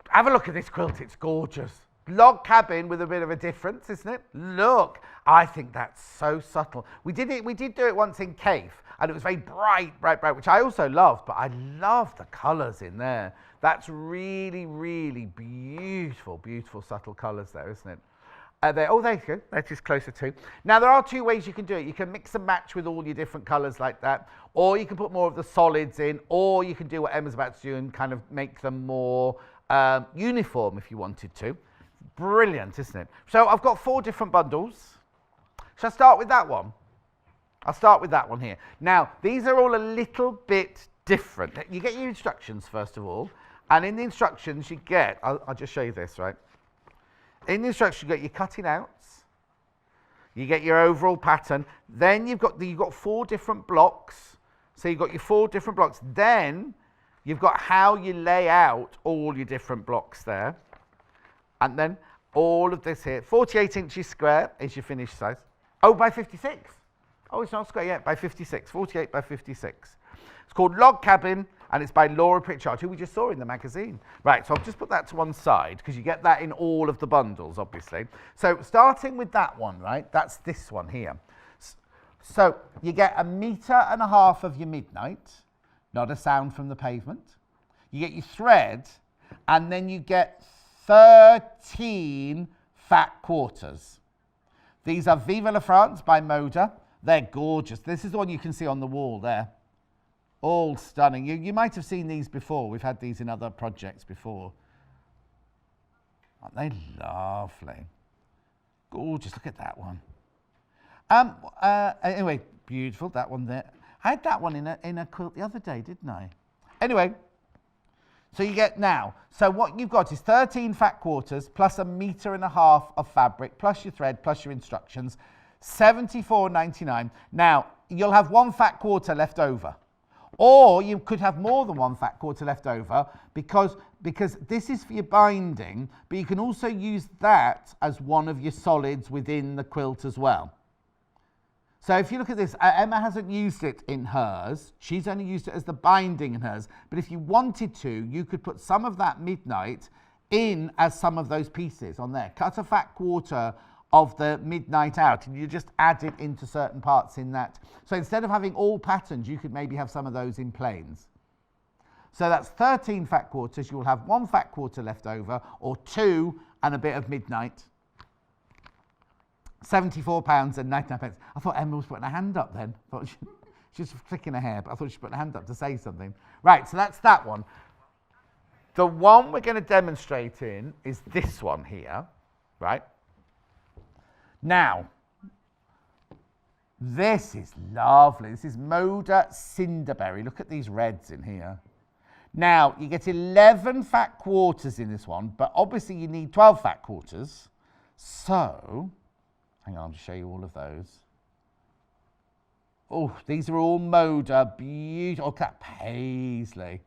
Have a look at this quilt, it's gorgeous. Log cabin with a bit of a difference, isn't it? Look, I think that's so subtle. We did do it once in Cave, and it was very bright, which I also loved, but I love the colours in there. That's really, really beautiful, beautiful subtle colours there, isn't it? There you go, that is closer to. Now there are two ways you can do it. You can mix and match with all your different colours like that, or you can put more of the solids in, or you can do what Emma's about to do and kind of make them more uniform if you wanted to. Brilliant, isn't it? So I've got 4 different bundles. Shall I start with that one? I'll start with that one here. Now, these are all a little bit different. You get your instructions first of all, and in the instructions you get, I'll just show you this, right? In the instructions you get your cutting outs, you get your overall pattern, then you've got 4 different blocks. So you've got your 4 different blocks. Then you've got how you lay out all your different blocks there. And then all of this here, 48 inches square is your finished size. Oh, by 56. Oh, it's not square yet, by 56, 48 by 56. It's called Log Cabin, and it's by Laura Pritchard, who we just saw in the magazine. Right, so I'll just put that to one side, because you get that in all of the bundles, obviously. So starting with that one, right, that's this one here. So you get 1.5 meters of your midnight, not a sound from the pavement. You get your thread, and then you get 13 fat quarters. These are Vive la France by Moda. They're gorgeous. This is the one you can see on the wall there. All stunning. You might have seen these before. We've had these in other projects before. Aren't they lovely? Gorgeous. Look at that one. Anyway, beautiful. That one there. I had that one in a quilt the other day, didn't I? Anyway. So you get now, so what you've got is 13 fat quarters plus 1.5 meters of fabric, plus your thread, plus your instructions, $74.99. Now, you'll have 1 fat quarter left over. Or you could have more than 1 fat quarter left over because this is for your binding, but you can also use that as one of your solids within the quilt as well. So if you look at this, Emma hasn't used it in hers. She's only used it as the binding in hers. But if you wanted to, you could put some of that midnight in as some of those pieces on there. Cut a fat quarter of the midnight out, and you just add it into certain parts in that. So instead of having all patterns, you could maybe have some of those in plains. So that's 13 fat quarters. You'll have 1 fat quarter left over, or 2 and a bit of midnight. £74.99. I thought Emma was putting her hand up then. I thought she was flicking her hair, but I thought she put her hand up to say something. Right, so that's that one. The one we're going to demonstrate in is this one here, right? Now, this is lovely. This is Moda Cinderberry. Look at these reds in here. Now, you get 11 fat quarters in this one, but obviously you need 12 fat quarters. So, hang on, I'll just show you all of those. Oh, these are all Moda, beautiful. Look at that paisley.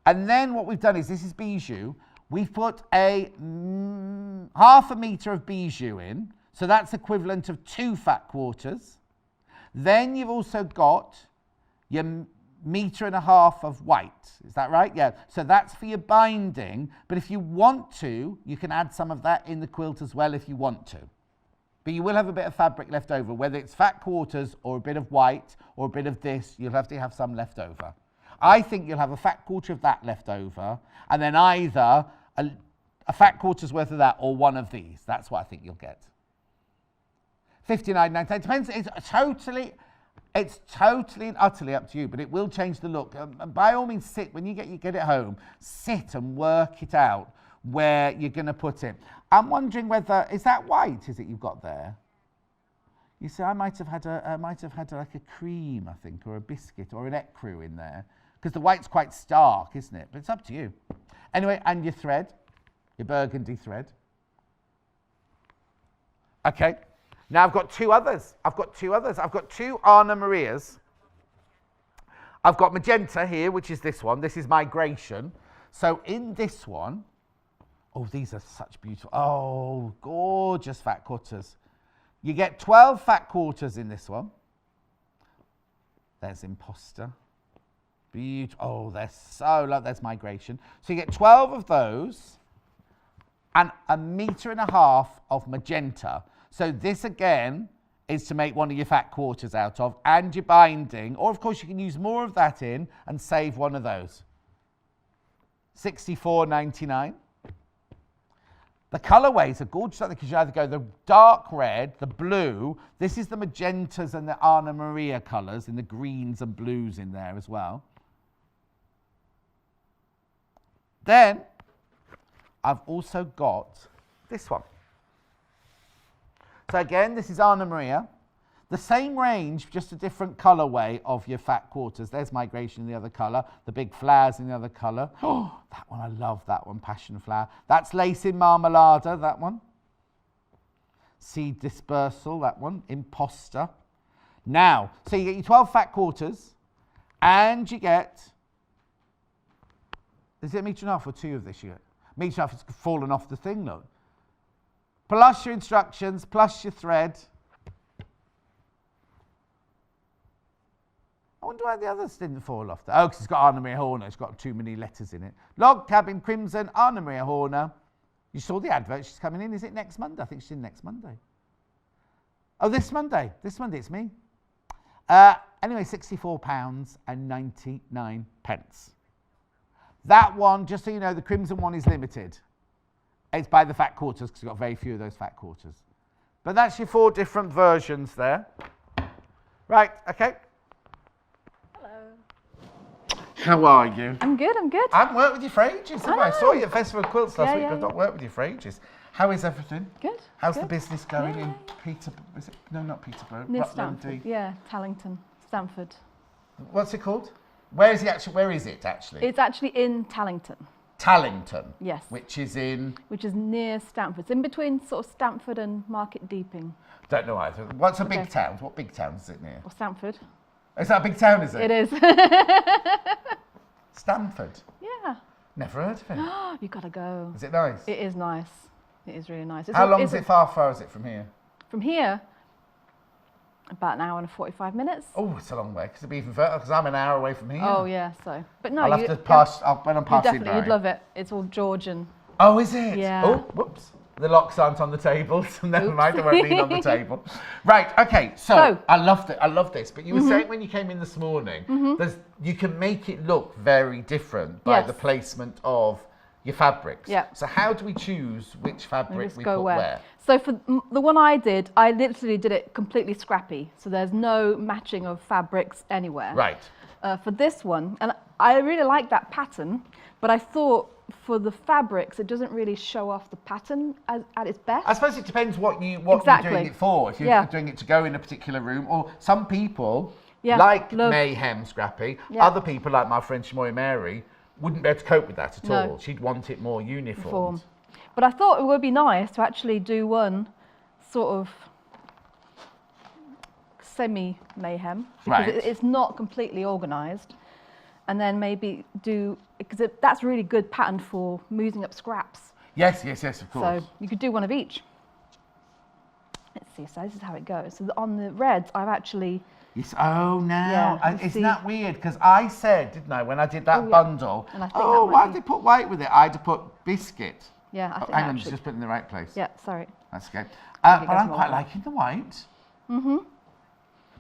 And then what we've done is, this is bijou. We've put a 0.5 meter of bijou in. So that's equivalent of 2 fat quarters. Then you've also got your 1.5 meters of white. Is that right? Yeah. So that's for your binding. But if you want to, you can add some of that in the quilt as well if you want to. But you will have a bit of fabric left over, whether it's fat quarters or a bit of white or a bit of this, you'll have to have some left over. I think you'll have a fat quarter of that left over, and then either a fat quarter's worth of that or one of these. That's what I think you'll get. $59.99. It depends. It's totally and utterly up to you, but it will change the look. By all means, when you get it home, sit and work it out where you're going to put it. I'm wondering whether, is that white, is it you've got there? You see, I might have had like a cream, I think, or a biscuit or an ecru in there, because the white's quite stark, isn't it? But it's up to you. Anyway, and your thread, your burgundy thread. Okay. Now I've got 2 others. I've got 2 Anna Marias. I've got Magenta here, which is this one. This is Migration. So in this one, oh, these are such beautiful, oh, gorgeous fat quarters. You get 12 fat quarters in this one. There's Imposter. Beautiful. Oh, they're so lovely. There's migration. So you get 12 of those and 1.5 meters of magenta. So this again is to make one of your fat quarters out of, and your binding, or of course you can use more of that in and save one of those. $64.99. The colourways are gorgeous, because you either go the dark red, the blue, this is the magentas and the Anna Maria colours, and the greens and blues in there as well. Then I've also got this one. So again, this is Anna Maria. The same range, just a different colourway of your fat quarters. There's migration in the other colour, the big flowers in the other colour. Oh, that one, I love that one, passion flower. That's lace in marmalada, that one. Seed dispersal, that one, imposter. Now, so you get your 12 fat quarters, and you get, is it 1.5 meters or 2 of this you get? 1.5 meters, it's fallen off the thing, look. Plus your instructions, plus your thread. I wonder why the others didn't fall off. Oh, because it's got Anna Maria Horner. It's got too many letters in it. Log Cabin Crimson, Anna Maria Horner. You saw the advert. She's coming in. Is it next Monday? I think she's in next Monday. Oh, this Monday. This Monday, it's me. Anyway, £64.99. That one, just so you know, the crimson one is limited. It's by the fat quarters, because you've got very few of those fat quarters. But that's your 4 different versions there. Right, okay. How are you? I'm good, I'm good. I haven't worked with you for ages, have I? I saw you at Festival of Quilts last week, but I've not worked with you for ages. How is everything? Good. How's the business going in Peterborough? Is it? No, not Peterborough. Near Stamford. Yeah, Tallington, Stamford. What's it called? Where is it actually? It's actually in Tallington. Tallington? Yes. Which is in? Which is near Stamford. It's in between sort of Stamford and Market Deeping. Don't know either. What's a big town? What big town is it near? Or Stamford. Is that a big town, is it? It is. Stamford? Yeah. Never heard of it. You've got to go. Is it nice? It is nice. It is really nice. How long is it? Far is it from here? From here, about 1 hour and 45 minutes. Oh, it's a long way, because it'd be even further, because I'm an hour away from here. Oh, yeah, so. But no, I'll have to pass, when I'm passing definitely, you'd love it. It's all Georgian. Oh, is it? Yeah. Oh, whoops. The locks aren't on the tables. Never mind, they won't lean on the table. Right, okay, so I love this. But you were saying when you came in this morning, you can make it look very different by the placement of your fabrics. Yeah. So how do we choose which fabric we put where? So for the one I did, I literally did it completely scrappy. So there's no matching of fabrics anywhere. Right. For this one, and I really like that pattern, but I thought for the fabrics, it doesn't really show off the pattern at its best. I suppose it depends what you're doing it for. If you're doing it to go in a particular room, or some people like mayhem scrappy. Other people, like my friend Shamoy Mary, wouldn't be able to cope with that at all. She'd want it more uniform. But I thought it would be nice to actually do one sort of semi-mayhem, because it's not completely organised. And then maybe do, because that's a really good pattern for moving up scraps. Yes, of course. So you could do one of each. Let's see, so this is how it goes. So on the reds, I've actually... Yes. Oh, now. Isn't that weird? Because I said, didn't I, when I did that bundle, and I think why did they put white with it? I'd have put biscuit. Yeah, I think hang on, just put it in the right place. Yeah, sorry. That's okay. But I'm quite liking the white. Mm-hmm.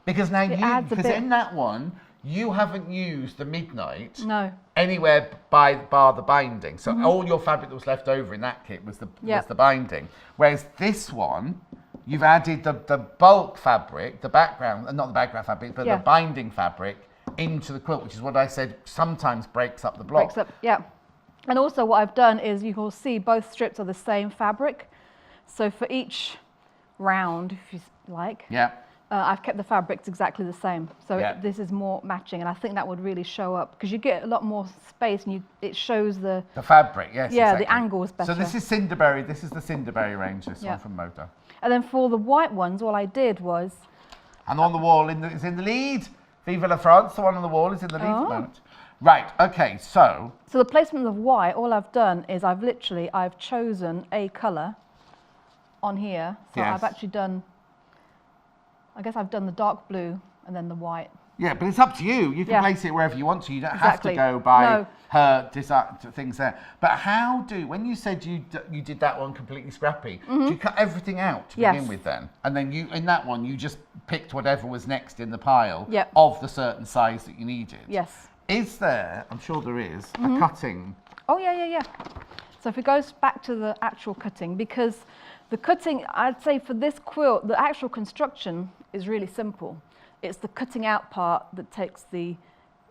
Because now because in that one, you haven't used the midnight anywhere bar the binding. So all your fabric that was left over in that kit was the binding. Whereas this one, you've added the bulk fabric, the background, not the background fabric, but the binding fabric into the quilt, which is what I said sometimes breaks up the block. Breaks up, yeah. And also what I've done is you will see both strips are the same fabric. So for each round, if you like, I've kept the fabrics exactly the same. So this is more matching, and I think that would really show up, because you get a lot more space and it shows the fabric, yes. Yeah, exactly. The angle is better. So this is Cinderberry, this is the Cinderberry range, this one from Moda. And then for the white ones, all I did was... And on the wall is in the lead. Vive la France, the one on the wall is in the lead at the moment. Right, okay, so... So the placement of white, all I've done is I've chosen a colour on here. So I've actually done... I guess I've done the dark blue and then the white. Yeah, but it's up to you. You can place it wherever you want to. You don't have to go by her design things there. But when you said you did that one completely scrappy, do you cut everything out to begin with then? And then in that one, you just picked whatever was next in the pile of the certain size that you needed? Yes. Is there, I'm sure there is, a cutting? Oh, yeah. So if it goes back to the actual cutting, because the cutting, I'd say for this quilt, the actual construction is really simple. It's the cutting out part that takes the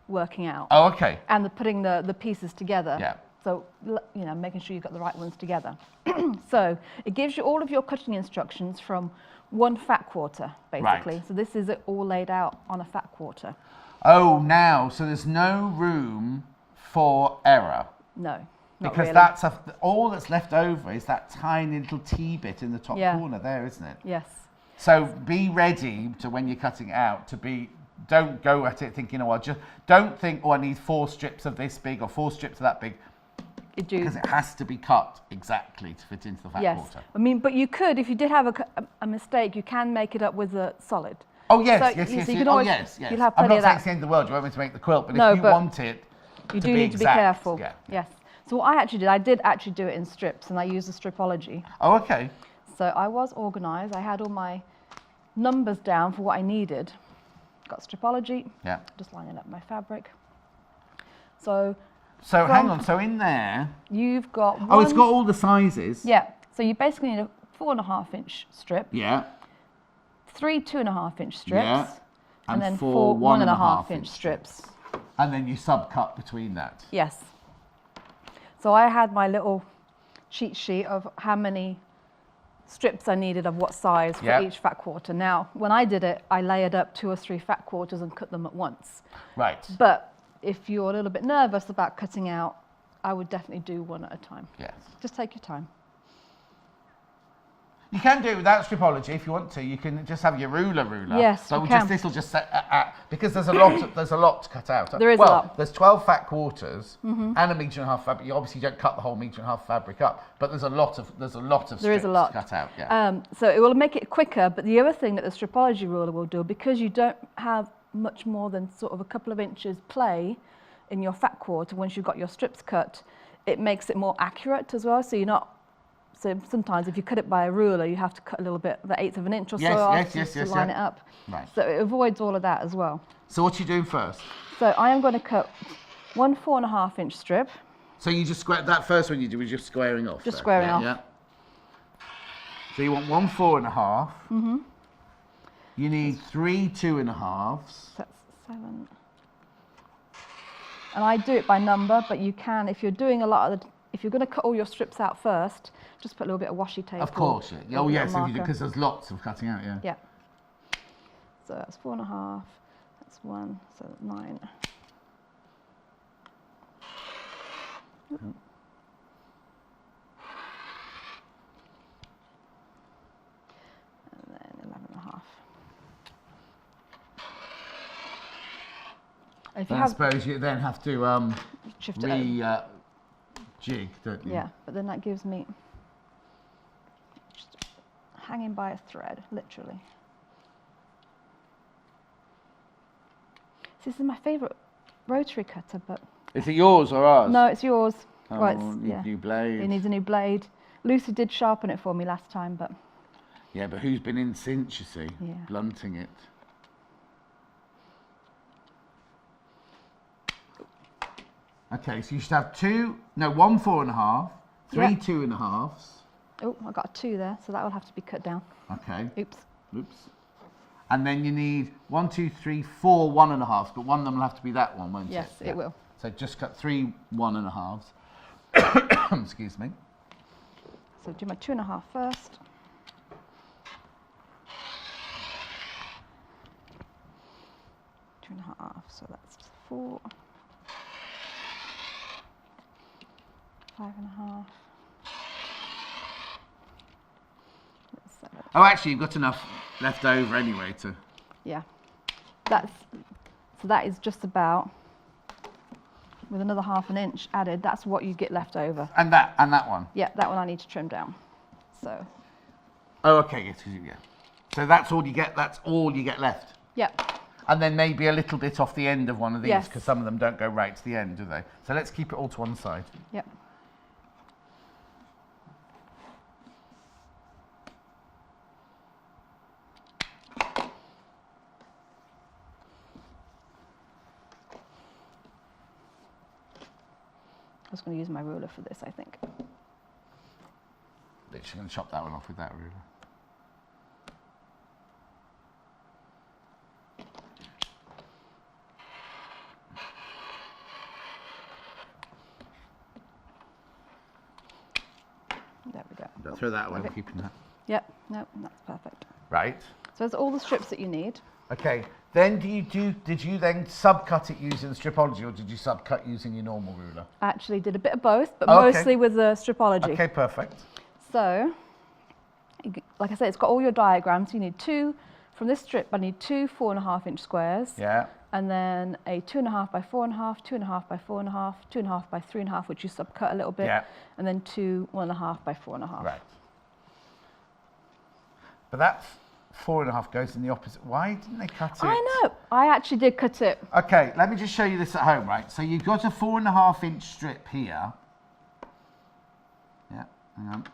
working out. Oh, okay. And putting the pieces together. Yeah. So, making sure you've got the right ones together. So it gives you all of your cutting instructions from one fat quarter, basically. Right. So this is it all laid out on a fat quarter. Oh, now, so there's no room for error. No. Not because really. all that's left over is that tiny little T bit in the top corner there, isn't it? Yes. So be ready to, when you're cutting it out, don't go at it thinking, don't think, I need 4 strips of this big or 4 strips of that big. Because it has to be cut exactly to fit into the fat quarter. I mean, but you could, if you did have a mistake, you can make it up with a solid. Oh, yes, so, yes. You can always, yes. You'll have I'm plenty not saying of it's the end of the world, you want me to make the quilt, but no, if you want it you to do be need to be exact, careful. Yeah. Yes. So what I did actually do it in strips, and I used a stripology. Oh, okay. So I was organised. I had all my numbers down for what I needed. Got stripology. Yeah. Just lining up my fabric. So hang on. So in there, you've got one. Oh, it's got all the sizes. Yeah. So you basically need a 4.5-inch strip. Yeah. 3 2.5-inch strips. Yeah. And then 4 1.5-inch strips. And then you subcut between that. Yes. So I had my little cheat sheet of how many strips I needed of what size for each fat quarter. Now, when I did it, I layered up 2 or 3 fat quarters and cut them at once. Right. But if you're a little bit nervous about cutting out, I would definitely do one at a time. Yes. Just take your time. You can do it without stripology if you want to. You can just have your ruler. Yes, so you can. this will just set because there's a lot to cut out. There is a lot. There's 12 fat quarters and a metre and a half fabric. You obviously don't cut the whole metre and a half fabric up, but there's a lot of strips to cut out. Yeah. So it will make it quicker. But the other thing that the stripology ruler will do, because you don't have much more than sort of a couple of inches play in your fat quarter once you've got your strips cut, it makes it more accurate as well. So you're not. So sometimes if you cut it by a ruler, you have to cut a little bit, the 1/8 of an inch or so off to line it up. Right. So it avoids all of that as well. So what are you doing first? So I am going to cut one 4.5-inch strip. So you just square, that first one you do was just squaring off? Just squaring off. Yeah. So you want 1 4.5. Mm-hmm. You need 3 2.5s. That's 7. And I do it by number, but you can, if you're doing a lot of if you're going to cut all your strips out first, just put a little bit of washi tape. Of course, yeah. Oh, yes, because there's lots of cutting out, yeah. Yeah. So that's 4.5. That's 1. So 9. And then 11.5. I suppose you then have to shift it jig, don't you? Yeah, but then that gives me just hanging by a thread, literally. This is my favourite rotary cutter, but... Is it yours or ours? No, it's yours. Oh, it needs a new blade. It needs a new blade. Lucy did sharpen it for me last time, but... Yeah, but who's been in since, you see, blunting it. Okay, so you should have 1 4.5, 3 2.5s. Oh, I got a 2 there, so that will have to be cut down. Okay. Oops. And then you need 1 2 3 4 1.5s, but one of them will have to be that one, won't it? Yes, it will. So just cut 3 1.5s. Excuse me. So do my 2.5 first. Two and a half, so that's 4. 5.5. That's 7. Oh, actually, you've got enough left over anyway to... Yeah. So that is just about, with another 1/2 inch added, that's what you get left over. And that one? Yeah, that one I need to trim down. So. Oh, okay, yes, yeah. So that's all you get left? Yeah. And then maybe a little bit off the end of one of these, because some of them don't go right to the end, do they? So let's keep it all to one side. Yep. I was going to use my ruler for this, I think. Literally going to chop that one off with that ruler. There we go. Don't throw that away, we're keeping that. Yep, no, that's perfect. Right. So that's all the strips that you need. Okay, then did you then subcut it using the stripology, or did you subcut using your normal ruler? I actually did a bit of both, but mostly with the stripology. Okay, perfect. So, like I said, it's got all your diagrams. You need two, from this strip I need two 4.5-inch squares. Yeah. And then a 2.5 by 4.5, 2.5 by 4.5, 2.5 by 3.5, which you subcut a little bit. Yeah. And then two 1.5 by 4.5. Right. But that's 4.5 goes in the opposite. Why didn't they cut it? I know. I actually did cut it. Okay, let me just show you this at home, right? So you've got a 4.5-inch strip here. Yeah, hang on.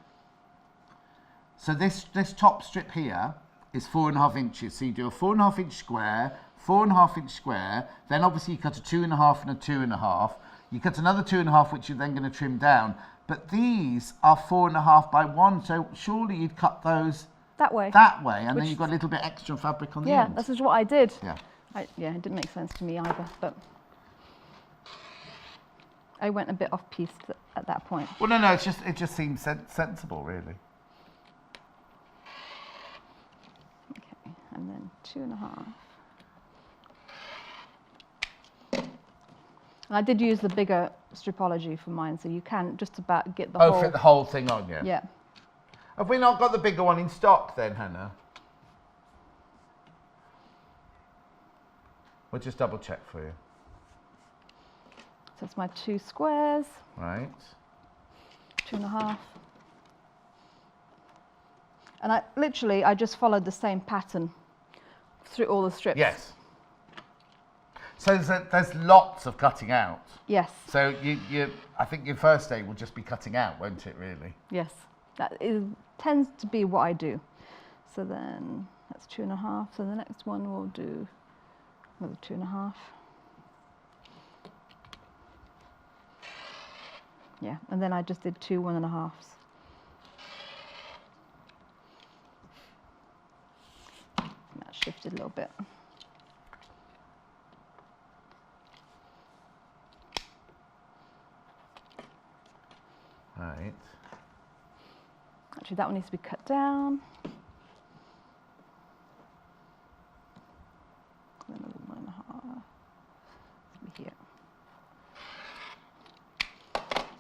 So this top strip here is 4.5 inches. So you do a 4.5-inch square, 4.5-inch square. Then obviously you cut a 2.5 and a 2.5. You cut another 2.5, which you're then going to trim down. But these are 4.5 by 1. So surely you'd cut those that way, and then you've got a little bit extra fabric on the end. Yeah, this is what I did. Yeah. Yeah, it didn't make sense to me either, but I went a bit off-piste at that point. Well, no, it just seems sensible, really. Okay, and then 2.5. And I did use the bigger stripology for mine, so you can just about get the whole... Oh, fit the whole thing on, yeah? Yeah. Have we not got the bigger one in stock then, Hannah? We'll just double check for you. So it's my two squares. Right. 2.5. And I just followed the same pattern through all the strips. Yes. So there's lots of cutting out. Yes. So I think your first day will just be cutting out, won't it, really? Yes. That tends to be what I do. So then that's 2.5. So the next one we'll do another 2.5. Yeah, and then I just did two 1.5s. That shifted a little bit. Right. Actually, that one needs to be cut down. Then another 1.5. Be here.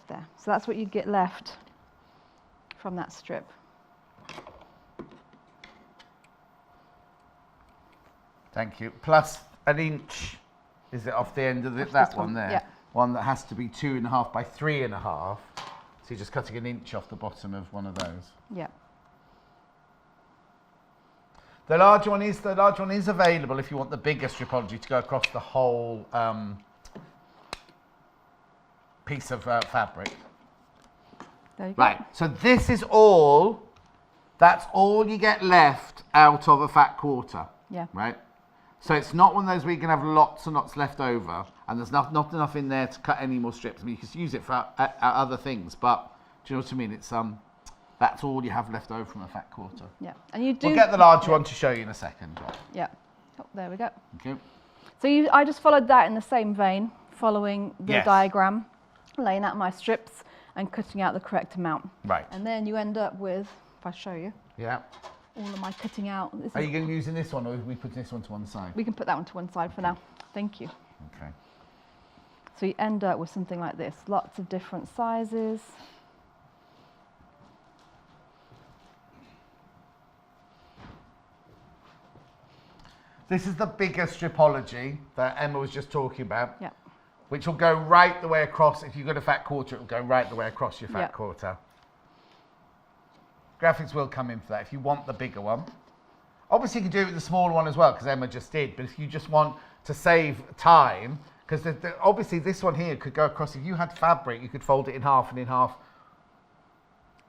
There. So that's what you get left from that strip. Thank you. Plus an inch, is it off the end of that one there? Yeah. One that has to be 2.5 by 3.5. So you're just cutting an inch off the bottom of one of those. Yeah. The large one is available if you want the bigger stripology to go across the whole piece of fabric. There you go. Right. So this is all. That's all you get left out of a fat quarter. Yeah. Right. So it's not one of those where you can have lots and lots left over, and there's not enough in there to cut any more strips. I mean, you can use it for other things, but do you know what I mean? It's that's all you have left over from a fat quarter. Yeah, and you do. We'll get the larger one to show you in a second. Yeah. Oh, there we go. Okay. So I just followed that in the same vein, following the diagram, laying out my strips and cutting out the correct amount. Right. And then you end up with, if I show you. Yeah. All of my cutting out. Are you going to use this one, or are we putting this one to one side? We can put that one to one side for now. Thank you. Okay. So you end up with something like this, lots of different sizes. This is the bigger stripology that Emma was just talking about. Yeah. Which will go right the way across. If you've got a fat quarter, it will go right the way across your fat quarter. Graphics will come in for that if you want the bigger one. Obviously, you can do it with the smaller one as well, because Emma just did. But if you just want to save time, because obviously this one here could go across. If you had fabric, you could fold it in half and in half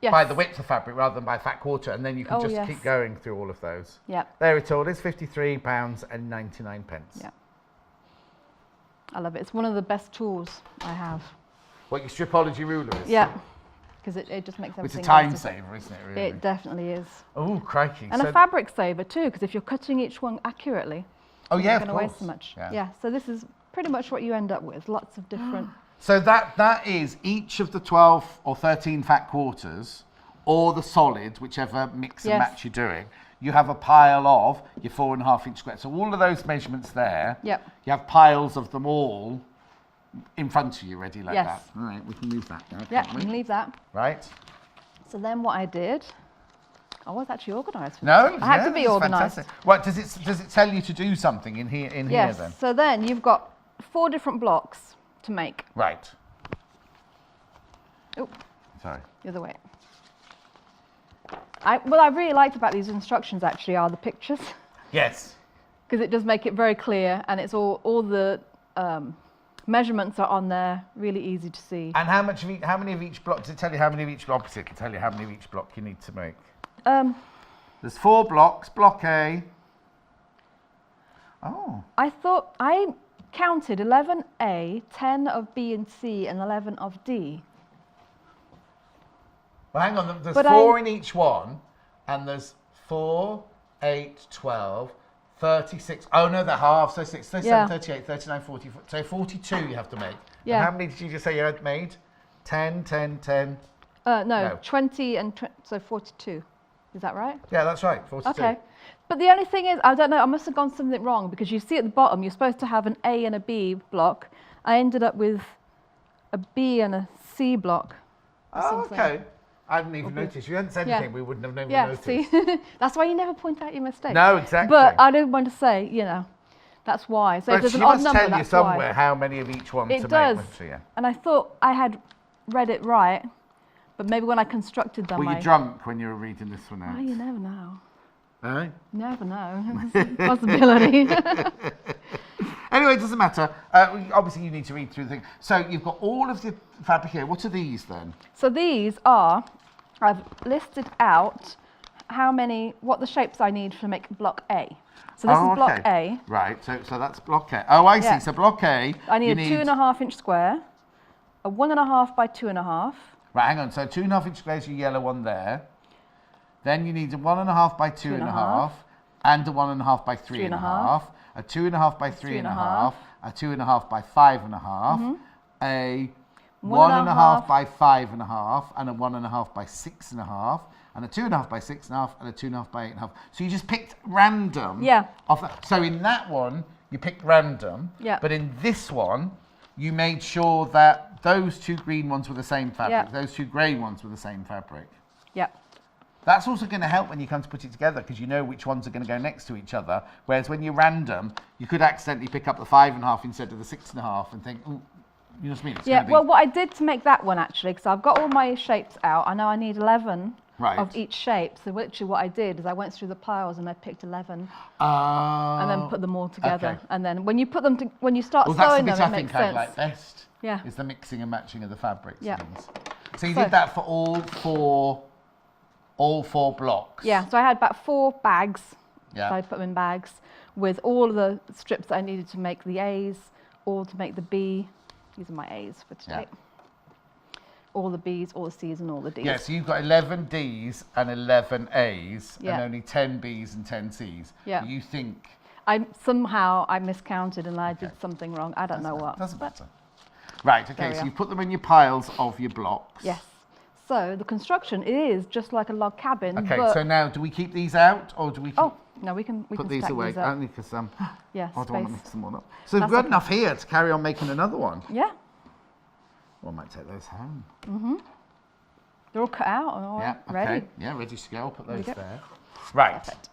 by the width of fabric rather than by fat quarter, and then you can just keep going through all of those. Yeah. There it all is, £53.99. Yeah. I love it. It's one of the best tools I have. What, your Stripology ruler is? Yeah. Because it just makes everything. It's a time saver, isn't it, really? It definitely is. Oh, crikey. And a fabric saver too, because if you're cutting each one accurately, you're not going to waste so much. Yeah. So this is pretty much what you end up with. Lots of different. So that is each of the 12 or 13 fat quarters, or the solid, whichever mix and match you're doing. You have a pile of your 4.5 inch squares. So all of those measurements there, you have piles of them all in front of you ready like that. All right, we can leave that now, can't we? We can leave that. Right. So then what I did, I was actually organised for this. No, I had to be organised. What does it tell you to do something in here then? Yes. So then you've got 4 different blocks to make. Right. Oh, sorry. The other way. What I really liked about these instructions actually are the pictures. Yes. Because it does make it very clear, and it's all the measurements are on there, really easy to see. And how many of each block? Does it tell you how many of each block? Opposite can tell you how many of each block you need to make. There's 4 blocks. Block A. Oh. I counted 11A, 10 of B and C, and 11 of D. Well, hang on. There's 4 in each one, and there's 4, 8, 12, 36. Oh no, they're half. So 6, 37, 38, 39, 40. So 42 you have to make. Yeah. And how many did you just say you had made? 10, 10, 10. No, 20 and so 42. Is that right? Yeah, that's right. 42. Okay. But the only thing is, I don't know, I must have gone something wrong, because you see at the bottom, you're supposed to have an A and a B block. I ended up with a B and a C block. Oh, okay. I didn't even notice. You hadn't said anything, we wouldn't have known noticed. See? That's why you never point out your mistakes. No, exactly. But I don't want to say, that's why. So if there's an odd number, tell you somewhere how many of each one to make. It does. And I thought I had read it right, but maybe when I constructed them, were you drunk when you were reading this one out? Oh, you never know. Eh? Never know. It's a possibility. Anyway, it doesn't matter. Obviously, you need to read through the thing. So you've got all of the fabric here. What are these then? So these are, I've listed out what the shapes I need to make block A. So this is block A. Right, so that's block A. Oh, I see. So block A. I need a 2.5 inch square, a 1.5 by 2.5. Right, hang on. So 2.5 inch square is your yellow one there. Then you need a 1.5 by 2.5 and a 1.5 by 3.5. A 2.5 by 3.5, a 2.5 by 5.5, a 1.5 by 5.5, and a 1.5 by 6.5, and a 2.5 by 6.5, and a 2.5 by 8.5. So you just picked random. Yeah. So in that one, you picked random. Yeah. But in this one, you made sure that those 2 green ones were the same fabric, those 2 grey ones were the same fabric. Yeah. That's also going to help when you come to put it together, because you know which ones are going to go next to each other. Whereas when you're random, you could accidentally pick up the 5.5 instead of the 6.5 and think, oh, you know what I mean? It's well, what I did to make that one actually, because I've got all my shapes out, I know I need 11 of each shape. So literally what I did is I went through the piles and I picked 11 and then put them all together. Okay. And then when you put them, when you start sewing them, it makes sense. That's the bit I think I like best. Yeah. Is the mixing and matching of the fabrics. Yeah. So you did that for all 4 blocks? Yeah, so I had about 4 bags. Yeah. So I put them in bags with all of the strips that I needed to make the A's, all to make the B. These are my A's for today. Yeah. All the B's, all the C's, and all the D's. Yeah, so you've got 11 D's and 11 A's and only 10 B's and 10 C's. Yeah. You think... Somehow I miscounted and I did something wrong. I don't know what. Doesn't matter. Right, okay, so you put them in your piles of your blocks. Yes. So the construction is just like a log cabin. Okay, so now do we keep these out or do we keep... Oh, no, we can put these away, only because I don't want to mix them all up. So we've got enough here to carry on making another one. Yeah. Well, I might take those home. Mm-hmm. They're all cut out and all ready. Yeah, ready to go. I'll put those there. Right. Perfect.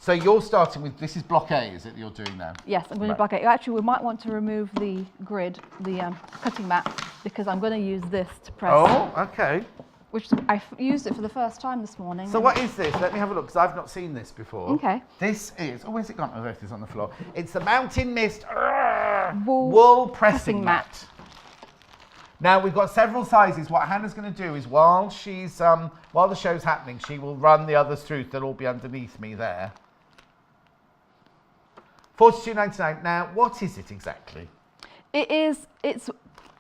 So you're starting with, this is block A, is it, that you're doing now? Yes, I'm going to block A. Actually, we might want to remove the grid, the cutting mat, because I'm going to use this to press. Oh, okay. which I used it for the first time this morning. So what is this? Let me have a look, because I've not seen this before. Okay. This is, oh, where's it gone? Oh, there it is on the floor. It's the Mountain Mist wool pressing mat. Now, we've got several sizes. What Hannah's going to do is, while the show's happening, she will run the others through. They'll all be underneath me there. $42.99. Now, what is it exactly? It's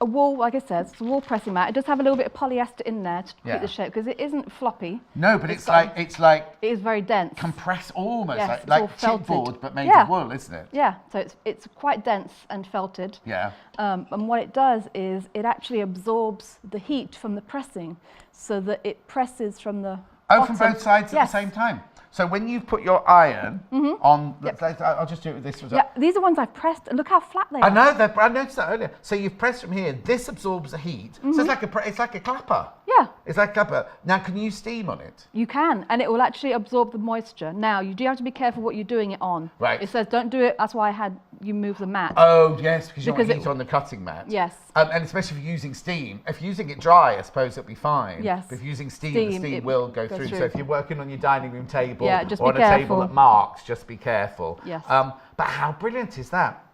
a wool, like I said, it's a wool pressing mat. It does have a little bit of polyester in there to keep the shape, because it isn't floppy. No, but it's like it is very dense, compressed, almost yes, like chipboard, but made of wool, isn't it? Yeah, so it's quite dense and felted. Yeah. And what it does is it actually absorbs the heat from the pressing, so that it presses from the from both sides at the same time. So when you put your iron on, I'll just do it with this. Yeah, these are ones I've pressed. Look how flat they are. I know, I noticed that earlier. So you've pressed from here. This absorbs the heat. So it's like a clapper. Yeah. It's like a clapper. Now, can you steam on it? You can, and it will actually absorb the moisture. Now, you do have to be careful what you're doing it on. Right. It says don't do it. That's why I had you move the mat. Oh, yes, because you want heat on the cutting mat. Yes. And especially if you're using steam. If you're using it dry, I suppose it'll be fine. Yes. But if you're using steam, the steam will go through. So if you're working on your dining room table just or on be a careful. table that marks, just be careful. Yes. But how brilliant is that?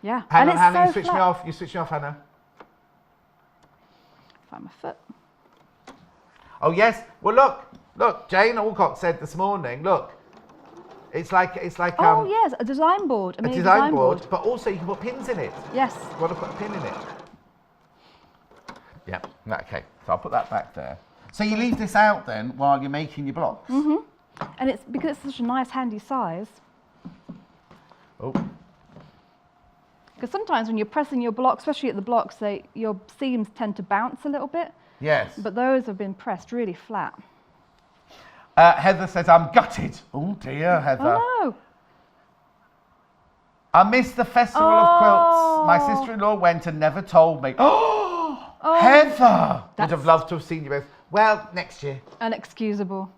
Yeah. Hannah, you switch me off. You switch me off, Hannah. Find my foot. Oh yes. Well, look. Jane Alcott said this morning. Look, it's like. Oh yes, a design board. A design board, but also you can put pins in it. Yes. You want to put a pin in it? Yeah. Okay. So I'll put that back there. So you leave this out then while you're making your blocks. And it's because it's such a nice, handy size. Oh. Because sometimes when you're pressing your blocks, especially at the blocks, your seams tend to bounce a little bit. Yes. But those have been pressed really flat. Heather says, I'm gutted. Oh dear, Heather. Oh no. I missed the Festival of Quilts. My sister-in-law went and never told me. Oh, Heather! Would have loved to have seen you both. Well, next year. Unexcusable.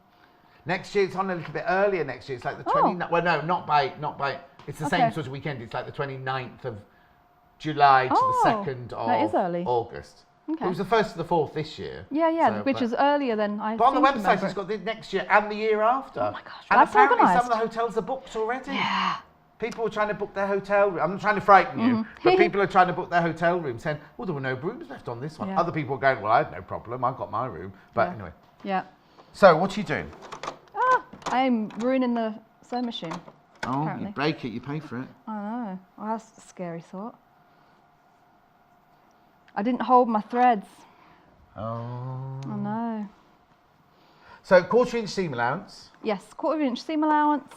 Next year, it's on a little bit earlier next year. It's like the 29th. Well, no, not by. It's the same sort of weekend. It's like the 29th of July to the 2nd of August. Okay. It was the 1st to the 4th this year. Yeah, so, which is earlier than I. But on the website, it's got the next year and the year after. Oh my gosh, and that's apparently organised. some of the hotels are booked already. Yeah. People were trying to book their hotel room. I'm not trying to frighten you, but people are trying to book their hotel room, saying, "Well, there were no rooms left on this one." Yeah. Other people are going, "Well, I had no problem. I've got my room." But anyway. Yeah. So, what are you doing? I'm ruining the sewing machine. Oh, apparently. You break it, you pay for it. I know. Well, that's a scary thought. I didn't hold my threads. Oh. I know. So, 1/4 inch seam allowance. Yes, 1/4 inch seam allowance.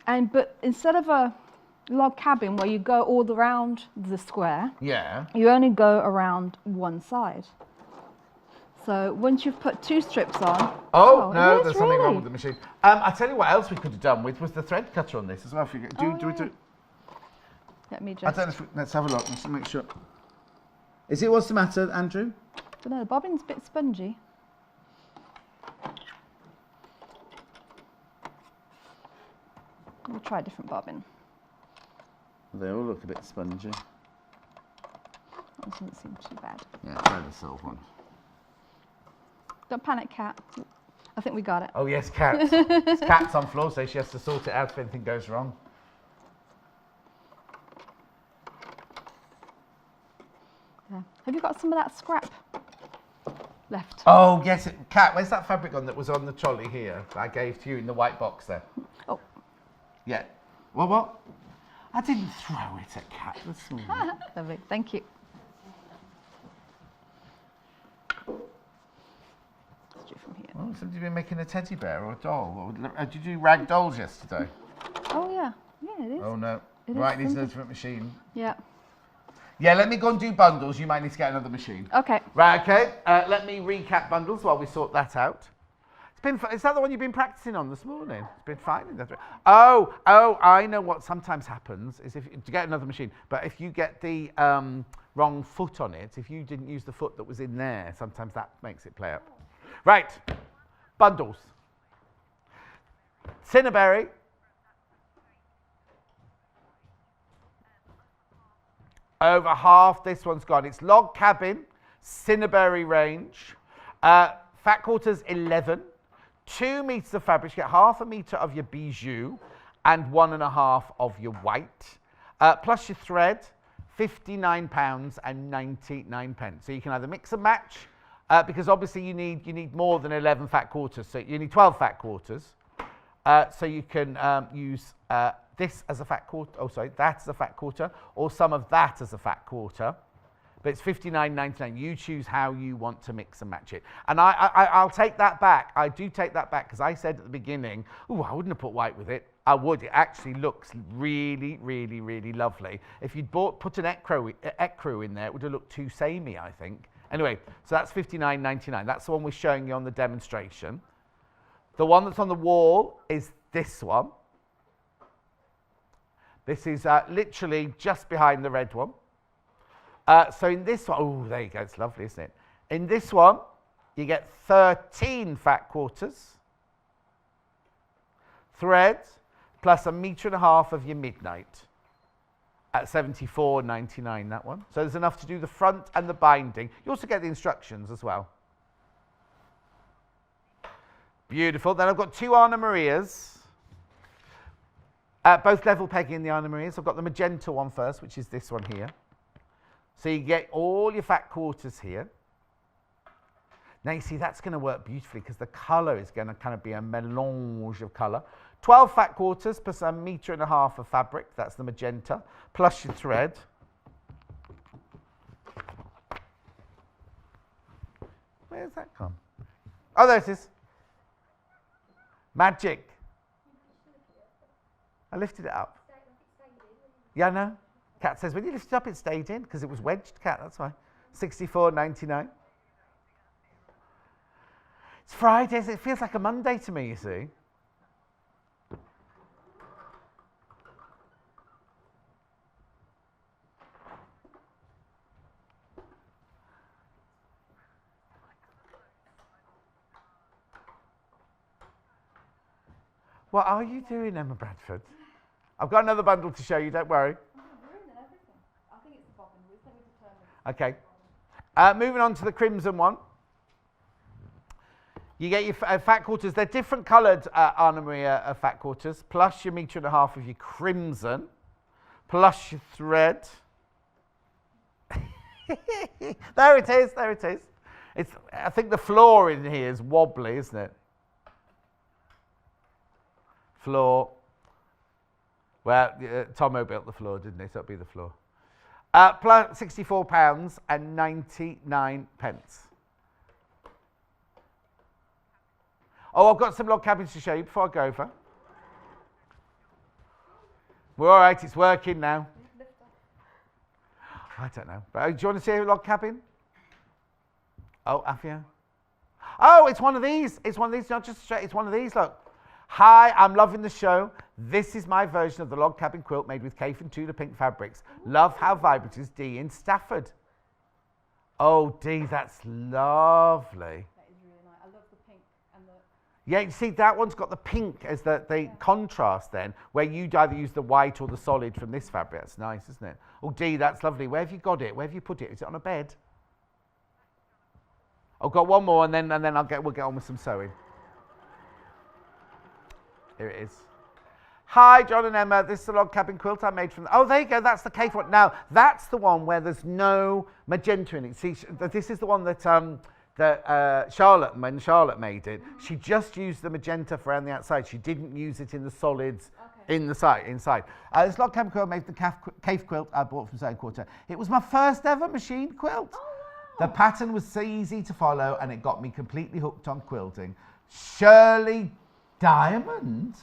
But instead of a log cabin where you go all around the square, you only go around one side. So once you've put 2 strips on... Oh, no, there's something wrong with the machine. I tell you what else we could have done with was the thread cutter on this as well. If you do it. Let me just... I don't know if let's have a look. Let's make sure. Is it what's the matter, Andrew? I don't know, the bobbin's a bit spongy. We'll try a different bobbin. They all look a bit spongy. That doesn't seem too bad. Yeah, try the silk one. Don't panic, Kat. I think we got it. Oh yes, Kat. Kat's on floor, so she has to sort it out if anything goes wrong. Yeah. Have you got some of that scrap left? Oh yes, Kat. Where's that fabric on that was on the trolley here that I gave to you in the white box there? Oh. Yeah. What? I didn't throw it at Kat. Lovely. Thank you. Let's do from here. Oh, somebody been making a teddy bear or a doll? Or, did you do rag dolls yesterday? Oh yeah. Yeah, it is. Oh no. It Right, is needs a different machine. Yeah. Yeah, let me go and do bundles. You might need to get another machine. Okay. Right, okay. Let me recap bundles while we sort that out. Is that the one you've been practicing on this morning? It's been fine. Oh, I know what sometimes happens is to get another machine, but if you get the wrong foot on it, if you didn't use the foot that was in there, sometimes that makes it play up. Right, bundles. Cinnaberry. Over half this one's gone. It's log cabin, Cinnaberry range. Fat quarters 11. 2 meters of fabric. You get half a meter of your bijou and 1.5 of your white. Plus your thread, £59 and 99 pence. So you can either mix and match, because obviously you need more than 11 fat quarters. So you need 12 fat quarters. So you can use this as a fat quarter. Oh, sorry, that as a fat quarter, or some of that as a fat quarter. But it's £59.99. You choose how you want to mix and match it. And I'll take that back. I do take that back because I said at the beginning, oh, I wouldn't have put white with it. I would. It actually looks really, really, really lovely. If you'd put an ecru in there, it would have looked too samey, I think. Anyway, so that's £59.99. That's the one we're showing you on the demonstration. The one that's on the wall is this one. This is literally just behind the red one. So in this one, oh, there you go. It's lovely, isn't it? In this one, you get 13 fat quarters, thread, plus 1.5 meters of your midnight at £74.99, that one. So there's enough to do the front and the binding. You also get the instructions as well. Beautiful. Then I've got 2 Anna Marias, both level pegging the Anna Marias. I've got the magenta one first, which is this one here. So you get all your fat quarters here. Now you see that's going to work beautifully because the colour is going to kind of be a melange of colour. 12 fat quarters plus 1.5 meters of fabric, that's the magenta, plus your thread. Where's that gone? Oh, there it is. Magic. I lifted it up. Yeah, I know. Kat says, when you lift it up, it stayed in because it was wedged, Kat, that's why. £64.99. It's Friday, it feels like a Monday to me, you see. What are you doing, Emma Bradford? I've got another bundle to show you, don't worry. Okay. Moving on to the crimson one. You get your fat quarters. They're different coloured Anna Maria fat quarters, plus your 1.5 meters of your crimson, plus your thread. There it is, there it is. I think the floor in here is wobbly, isn't it? Floor. Well, Tomo built the floor, didn't he? So it'll be the floor. Plus £64 and 99 pence. Oh, I've got some log cabins to show you before I go over. We're all right, it's working now. I don't know. But, do you want to see a log cabin? Oh, have you? Oh, it's one of these. It's one of these, not just straight, it's one of these, look. Hi, I'm loving the show. This is my version of the log cabin quilt made with Kath and Tudor pink fabrics. Love how vibrant is Dee in Stafford. Oh, Dee, that's lovely. That is really nice. I love the pink and the... Yeah, you see, that one's got the pink as the contrast then, where you'd either use the white or the solid from this fabric. That's nice, isn't it? Oh, Dee, that's lovely. Where have you got it? Where have you put it? Is it on a bed? I've got one more, and then we'll get on with some sewing. Here it is. Hi, John and Emma. This is the log cabin quilt I made from... Oh, there you go. That's the Kath one. Now, that's the one where there's no magenta in it. See, this is the one that Charlotte, when Charlotte made it, she just used the magenta for around the outside. She didn't use it in the solids inside. This log cabin quilt made the Kath quilt I bought from Sewing Quarter. It was my first ever machine quilt. Oh, wow. The pattern was so easy to follow, and it got me completely hooked on quilting. Shirley Diamond?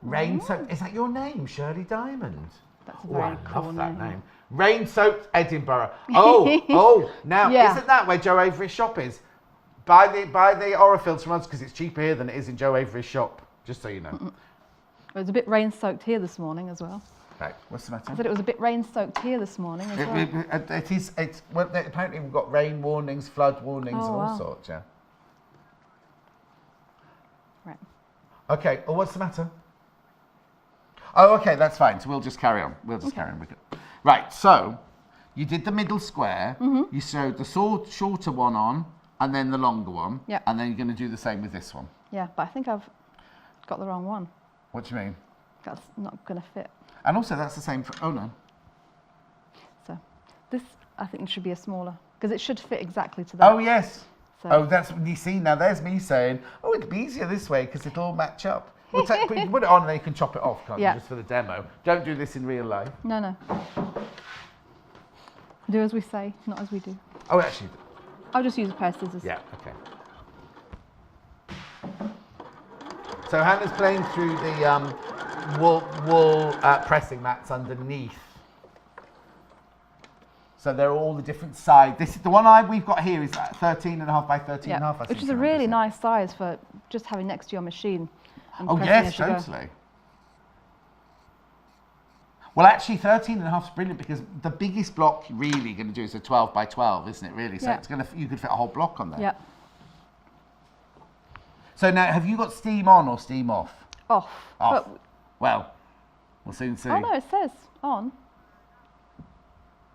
Rain-soaked, is that your name, Shirley Diamond? That's a very cool love that name. Rain-soaked Edinburgh. Now, isn't that where Joe Avery's shop is? Buy the Orifils from us because it's cheaper here than it is in Joe Avery's shop, just so you know. It was a bit rain-soaked here this morning as well. Right, what's the matter? I said it was a bit rain-soaked here this morning as well. Well, apparently we've got rain warnings, flood warnings, and all sorts, yeah. Right. Okay, well, what's the matter? Oh, okay, that's fine. So we'll just carry on. We'll just carry on with it. Right, so You did the middle square. You sewed the shorter one on, and then the longer one. Yeah. And then you're going to do the same with this one. Yeah, but I think I've got the wrong one. What do you mean? That's not going to fit. And also, that's the same for. Oh no. So this, I think, should be a smaller because it should fit exactly to that. Oh yes. So. Oh, that's what you see now. There's me saying, oh, it'd be easier this way because it'll all match up. Well, you can put it on and then you can chop it off, can't you? Just for the demo. Don't do this in real life. No. Do as we say, not as we do. Oh, actually. I'll just use a pair of scissors. Yeah. Okay. So Hannah's playing through the wool pressing mats underneath. So they're all the different size. This is the one we've got here is 13.5 by 13.5. Which is a really nice size for just having next to your machine. Oh yes, totally. Well, actually, 13.5 is brilliant because the biggest block you're really going to do is a 12 by 12, isn't it? Really, so it's going to you could fit a whole block on there. Yeah. So now, have you got steam on or steam off? Off. Off. Well, we'll soon see. Oh no, it says on.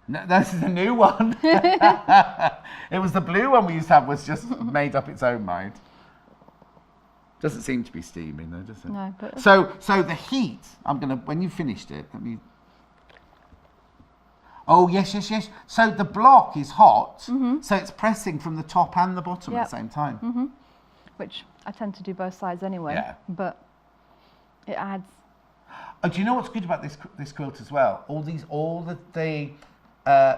No, this is a new one. It was the blue one we used to have was just made up its own mind. Doesn't seem to be steaming though, does it? No, but so the heat. When you finished it. Let me. Oh yes. So the block is hot, so it's pressing from the top and the bottom at the same time. Which I tend to do both sides anyway. Yeah. But it adds. Oh, do you know what's good about this quilt as well? All the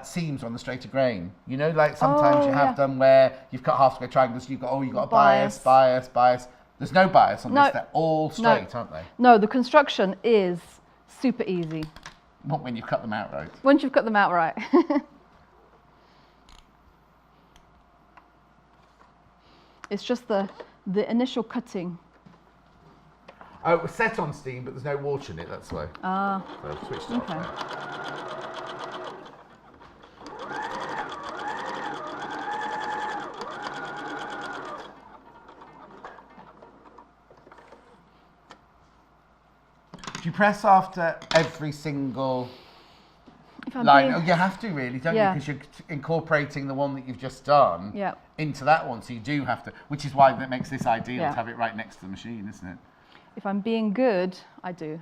seams on the straighter grain. You know, like sometimes you have them where you've cut half square triangles. You've got a bias. There's no bias on this. They're all straight, aren't they? No, the construction is super easy. Not when you've cut them out right. Once you've cut them out right. It's just the initial cutting. Oh, it was set on steam, but there's no water in it, that's why. Ah. So I've switched it off now. Do you press after every single line? Oh, you have to really, don't you? Because you're incorporating the one that you've just done into that one, so you do have to, which is why that makes this ideal to have it right next to the machine, isn't it? If I'm being good, I do.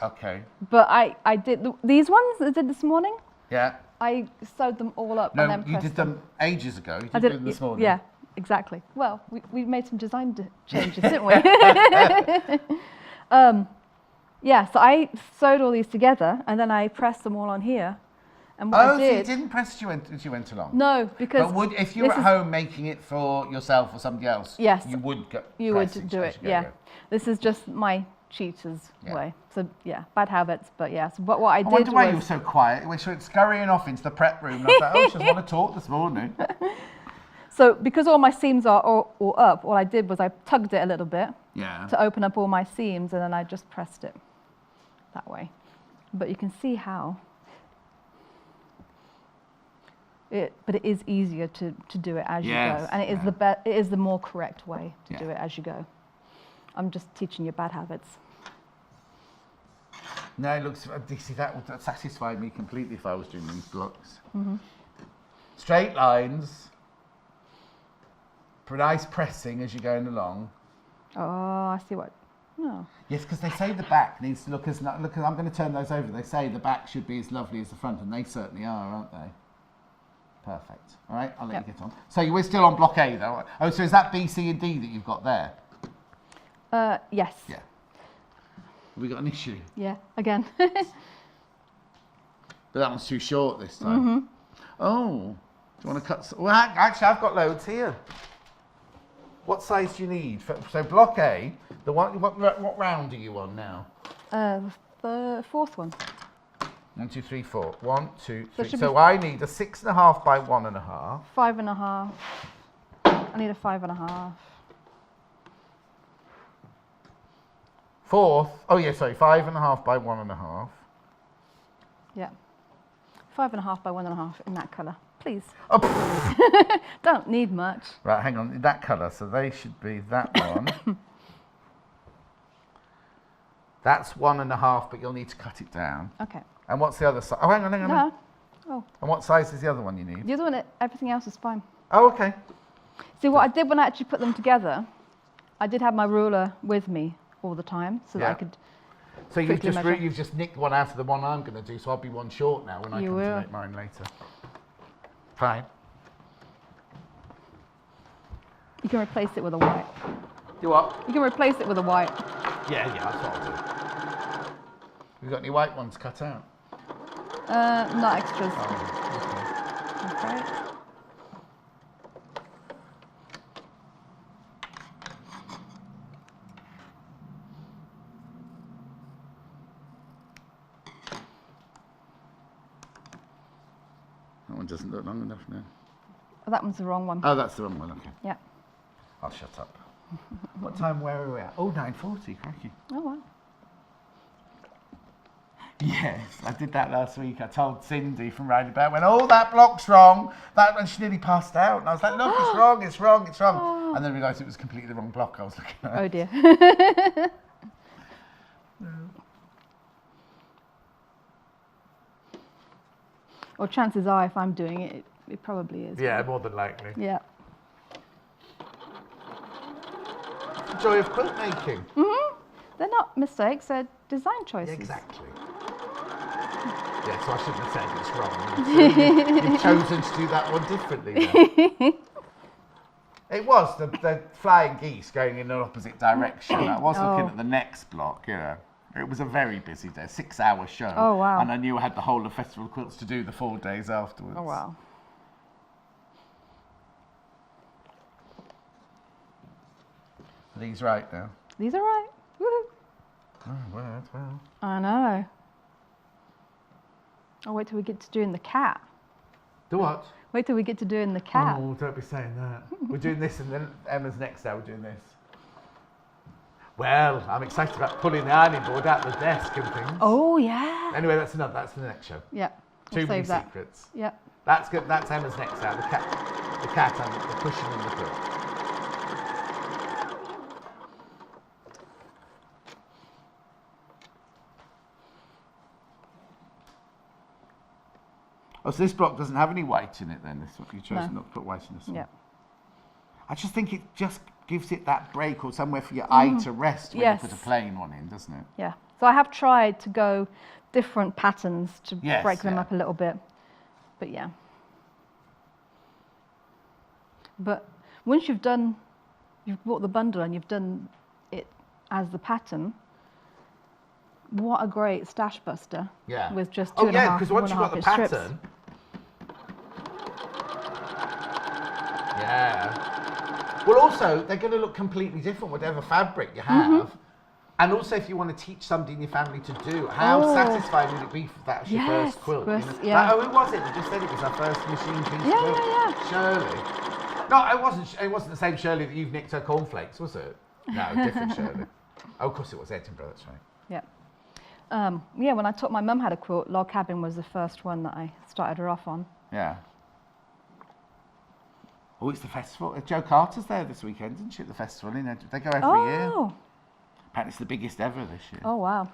Okay. But I did these ones that I did this morning. Yeah. I sewed them all up and then pressed you did them ages ago. You did them this morning. Yeah, exactly. Well, we made some design changes, didn't we? Yeah, so I sewed all these together and then I pressed them all on here. And what I did, so you didn't press as you went along? No, because... But if you were at home making it for yourself or somebody else, yes, you would do it, yeah. This is just my cheater's way. So, yeah, bad habits, but yeah. So, but what I did wonder why you were so quiet. We were scurrying off into the prep room and I was like, oh, she doesn't want to talk this morning. So, because all my seams are all up, all I did was I tugged it a little bit to open up all my seams and then I just pressed it that way. But you can see how. But it is easier to do it as you go, and it is it is the more correct way to do it as you go. I'm just teaching you bad habits. No, it looks. See, that would satisfy me completely if I was doing these blocks. Straight lines, nice pressing as you're going along. Oh, I see what. No. Yes, because they say the back needs to look as. I'm going to turn those over. They say the back should be as lovely as the front, and they certainly are, aren't they? Perfect. All right, I'll let you get on. So we're still on block A, though. Oh, so is that B, C, and D that you've got there? Yes. Yeah. Have we got an issue? Yeah, again. But that one's too short this time. Oh, do you want to cut? Well, actually, I've got loads here. What size do you need? So block A, the one. What round are you on now? The fourth one. 1, 2, 3, 4. 1, 2, 3. So I need a 6.5 by 1.5. 5.5. I need a 5.5. Fourth. Oh yeah, sorry. 5.5 by 1.5. Yeah. 5.5 by 1.5 in that colour, please. Oh, don't need much. Right, hang on. That colour. So they should be that one. That's 1.5, but you'll need to cut it down. Okay. And what's the other side? Oh, hang on. No, Oh. And what size is the other one you need? The other one, everything else is fine. Oh, okay. See, what I did when I actually put them together, I did have my ruler with me all the time so that I could. So you've just nicked one out of the one I'm going to do, so I'll be one short now when I come to make mine later. Fine. You can replace it with a white. Do what? You can replace it with a white. Yeah, that's what I'll do. You got any white ones cut out? Not extras. Oh, okay. Okay. That one doesn't look long enough now. Oh, that one's the wrong one. Oh, that's the wrong one, okay. Yeah. I'll shut up. What time, where are we at? Oh, 9:40, crikey. Oh, wow. Yes, I did that last week. I told Cindy from Riding Back, when that block's wrong, and she nearly passed out. And I was like, look, it's wrong, it's wrong, it's wrong. Oh. And then realised it was completely the wrong block I was looking at. Oh, dear. Well, chances are, if I'm doing it, it probably is. Yeah, more than likely. Yeah. The joy of quilt making. Mm-hmm. They're not mistakes, they're design choices. Yeah, exactly. Yeah, so I shouldn't have said it's wrong. You've chosen to do that one differently then. It was the flying geese going in an opposite direction. I was looking at the next block, It was a very busy day, 6-hour show. Oh, wow. And I knew I had the whole of Festival of Quilts to do the 4 days afterwards. Oh, wow. Are these right now? These are right. Woohoo. Oh, well. I know. I'll wait till we get to doing the cat. Do what? Wait till we get to doing the cat. Oh, don't be saying that. We're doing this and then Emma's next hour we're doing this. Well, I'm excited about pulling the ironing board out the desk and things. Oh, yeah. Anyway, that's the next show. Yeah. Too many secrets. Yeah. That's good. That's Emma's next hour. The cat and the cushion and the quilt. Oh, so this block doesn't have any white in it then? This one, you chose not to put white in this one? Yeah. I just think it just gives it that break or somewhere for your eye to rest when you put a plain one in, doesn't it? Yeah. So I have tried to go different patterns to break them up a little bit. But yeah. But once you've bought the bundle and you've done it as the pattern, what a great stash buster. Yeah. With just 2.5 because once you've got the pattern. strips. Yeah. Well, also, they're going to look completely different, whatever fabric you have. And also, if you want to teach somebody in your family to do, how satisfying would it be if that's your first quilt? Chris, you know? yeah. Who was it that just said it was our first machine piece quilt? Yeah. Shirley. No, it wasn't the same Shirley that you've nicked her cornflakes, was it? No, different Shirley. Oh, of course it was Edinburgh, that's right. Yeah. Yeah, when I taught my mum how to quilt, log cabin was the first one that I started her off on. Yeah. Oh, it's the festival. Jo Carter's there this weekend, isn't she, at the festival? You know, they go every year. Apparently it's the biggest ever this year. Oh, wow.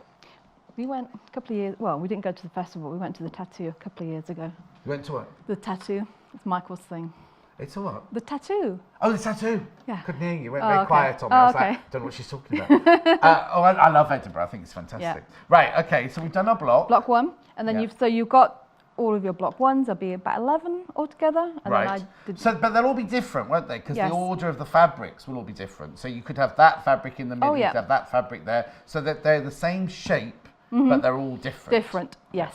We went a couple of years, well, we didn't go to the festival, we went to the tattoo a couple of years ago. You went to what? The tattoo. It's Michael's thing. It's a what? The tattoo. Oh, the tattoo. Yeah. Couldn't hear you. You went very quiet on me. I was like, don't know what she's talking about. I love Edinburgh. I think it's fantastic. Yeah. Right, okay, so we've done our block. Block 1, and then you've got all of your block 1s. There'll be about 11 altogether. And right. Then I did... But they'll all be different, won't they? Because the order of the fabrics will all be different. So you could have that fabric in the middle, you could have that fabric there, so that they're the same shape, but they're all different. Different, yes.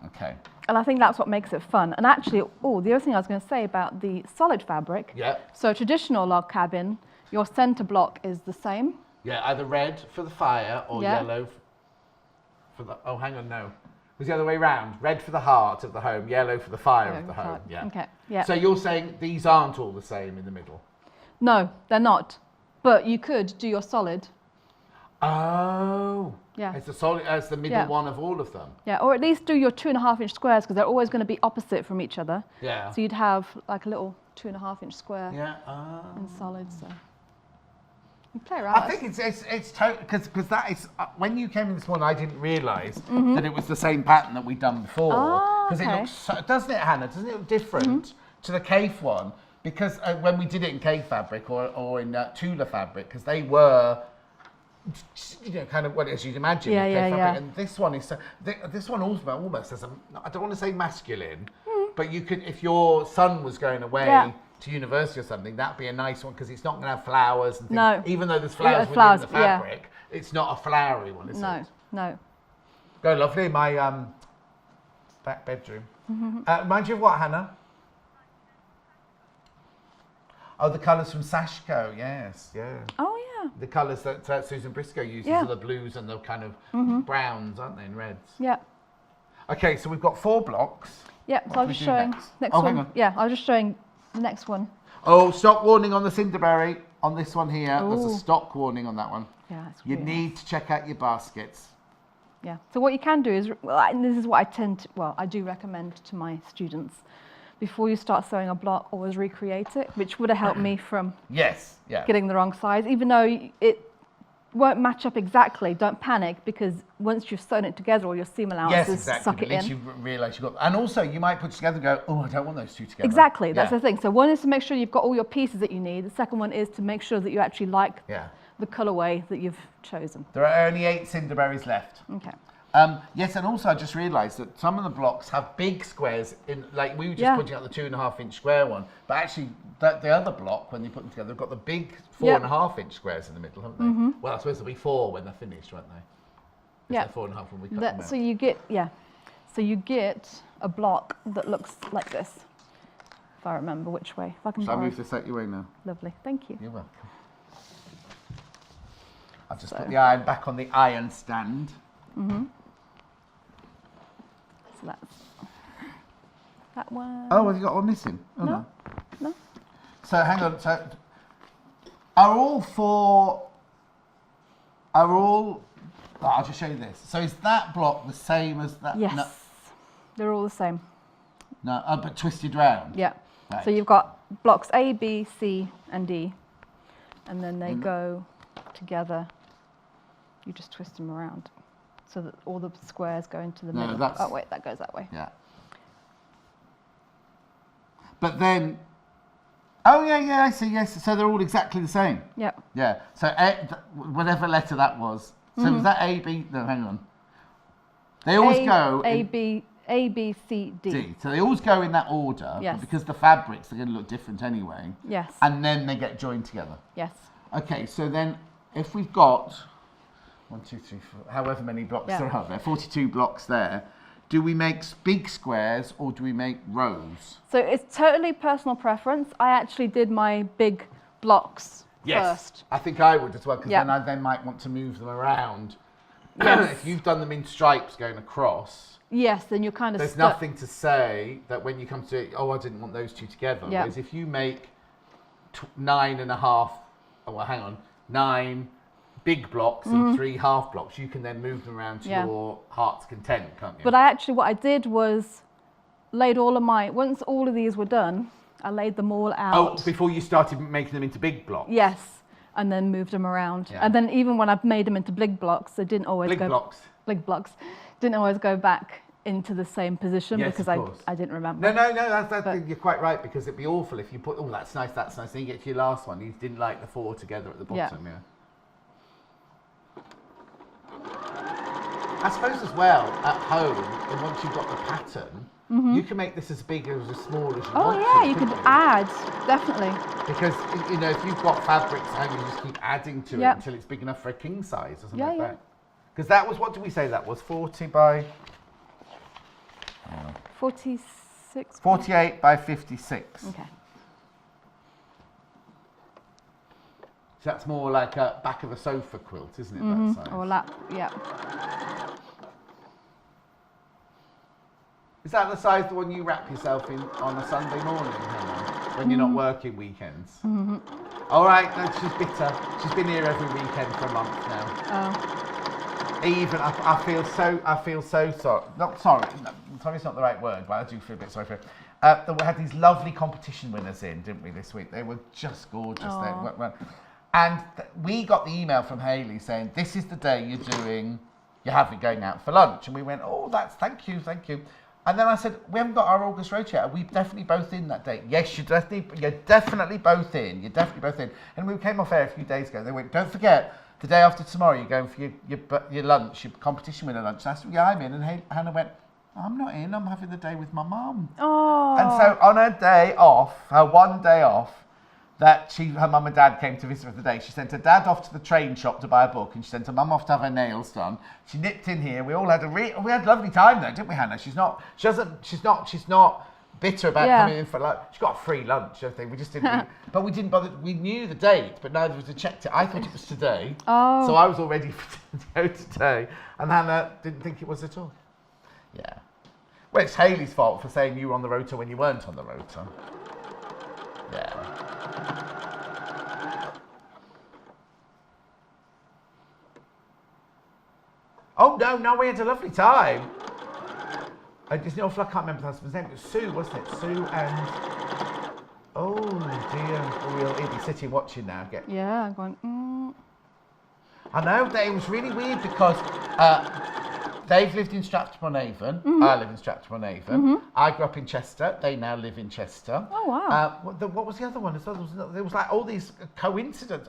Okay. And I think that's what makes it fun. And actually, the other thing I was going to say about the solid fabric. Yeah. So traditional log cabin, your center block is the same. Yeah, either red for the fire or yellow for the... Oh, hang on, no. It was the other way round. Red for the heart of the home, yellow for the fire of the home. Yeah. Okay, yeah. So you're saying these aren't all the same in the middle? No, they're not. But you could do your solid. Oh. Yeah. It's the solid as the middle one of all of them. Yeah, or at least do your 2.5-inch squares because they're always going to be opposite from each other. Yeah. So you'd have like a little 2.5-inch square. Yeah. In solid. So you play around. I think it's totally because that is when you came in this morning, I didn't realise that it was the same pattern that we'd done before. Because it looks, doesn't it, Hannah? Doesn't it look different to the Kath one? Because when we did it in Kath fabric or in Tula fabric, because they were, you know, kind of what as you'd imagine. Fabric. And this one is this one almost has a, I don't want to say masculine, but you could, if your son was going away to university or something, that'd be a nice one because it's not going to have flowers and things. No. Even though there's flowers within the fabric, it's not a flowery one, is it? No. Go lovely, my back bedroom. Remind you of what, Hannah? Oh, the colours from Sashko, yes, yeah. Oh, yeah. The colours that Susan Briscoe uses are the blues and the kind of browns, aren't they, and reds? Yeah. Okay, so we've got 4 blocks. Yeah, so I'll just showing next one. Hang on. Yeah, I was just showing the next one. Oh, stock warning on the Cinderberry on this one here. Ooh. There's a stock warning on that one. Yeah, it's You need to check out your baskets. Yeah, so what you can do is, and this is what I do recommend to my students. Before you start sewing a block, always recreate it, which would have helped me from getting the wrong size. Even though it won't match up exactly, don't panic, because once you've sewn it together, all your seam allowances suck it in. At least you realise you've got, and also you might put it together and go, oh, I don't want those two together. Exactly, that's the thing. So one is to make sure you've got all your pieces that you need. The second one is to make sure that you actually like the colourway that you've chosen. There are only 8 Cinderberries left. Okay. Yes, and also I just realised that some of the blocks have big squares in, like we were just putting out the 2.5-inch square one, but actually the other block, when you put them together, they've got the big 4.5-inch squares in the middle, haven't they? Well, I suppose there'll be 4 when they're finished, won't they? Yeah. 4.5 when we cut them out. So you get a block that looks like this, if I remember which way. If I can. Shall I move this out your way now? Lovely, thank you. You're welcome. I've just put the iron back on the iron stand. So that's that one. Oh, have you got one missing? Oh, no. So hang on. So are all 4? I'll just show you this. So is that block the same as that? Yes. No. They're all the same. No, but twisted round. Yeah. Right. So you've got blocks A, B, C, and D, and then they go together. You just twist them around, so that all the squares go into the middle. Oh wait, that goes that way. Yeah. But then, I see, yes. So they're all exactly the same. Yeah. Yeah. So whatever letter that was. So was that A, B? No, hang on. They always go A, B, C, D. So they always go in that order. Yes. Because the fabrics are going to look different anyway. Yes. And then they get joined together. Yes. Okay. So then, if we've got 1, 2, 3, 4, however many blocks there are there, 42 blocks there. Do we make big squares or do we make rows? So it's totally personal preference. I actually did my big blocks first. I think I would as well, because then I might want to move them around. If you've done them in stripes going across, then you're kind of there's nothing to say that when you come to it, I didn't want those two together. Whereas if you make 9 big blocks and 3 half blocks, you can then move them around to your heart's content, can't you? But what I did was laid once all of these were done, I laid them all out. Oh, before you started making them into big blocks? Yes, and then moved them around. Yeah. And then even when I've made them into big blocks, they didn't always Big blocks. Didn't always go back into the same position because I didn't remember. No, you're quite right, because it'd be awful if you put, that's nice, then you get to your last one, you didn't like the 4 together at the bottom, I suppose as well, at home, and once you've got the pattern, you can make this as big or as small as you want to. Oh yeah, you could add, definitely. Because, if you've got fabrics at home, you just keep adding to it until it's big enough for a king size or something like that. Because that was, what did we say that was, 40 by... 46? 48 by 56. Okay. So that's more like a back of a sofa quilt, isn't it, that size? Or lap, Is that the size the one you wrap yourself in on a Sunday morning, Hannah, when you're not working weekends? All right, no, she's bitter. She's been here every weekend for a month now. Oh. Even, I feel so sorry. Not sorry, sorry's not the right word, but I do feel a bit sorry for her. We had these lovely competition winners in, didn't we, this week? They were just gorgeous. And we got the email from Hayley saying, this is the day you're having going out for lunch. And we went, thank you. And then I said, we haven't got our August road yet. Are we definitely both in that date? Yes, you're definitely both in. You're definitely both in. And we came off air a few days ago. They went, don't forget, the day after tomorrow, you're going for your lunch, your competition winner lunch. And I said, yeah, I'm in. And Hannah went, I'm not in. I'm having the day with my mum. Oh. And so on her day off, her one day off, that her mum and dad came to visit her for the day. She sent her dad off to the train shop to buy a book, and she sent her mum off to have her nails done. She nipped in here. We all had we had a lovely time though, didn't we, Hannah? She's not bitter about coming in for lunch. She got a free lunch, I think. We just didn't, but we didn't bother. We knew the date, but neither of us had checked it. I thought it was today, so I was all ready to go today, and Hannah didn't think it was at all. Yeah. Well, it's Hayley's fault for saying you were on the rota when you weren't on the rota. Yeah. Oh, no, we had a lovely time. I just know, I can't remember the husband's name. It was Sue, wasn't it? Sue and... Oh, dear. He'll be sitting watching now. Yeah, I'm going, I know, it was really weird because they've lived in Stratford-upon-Avon. I live in Stratford-upon-Avon. I grew up in Chester. They now live in Chester. Oh, wow. What was the other one? There was like all these coincidences.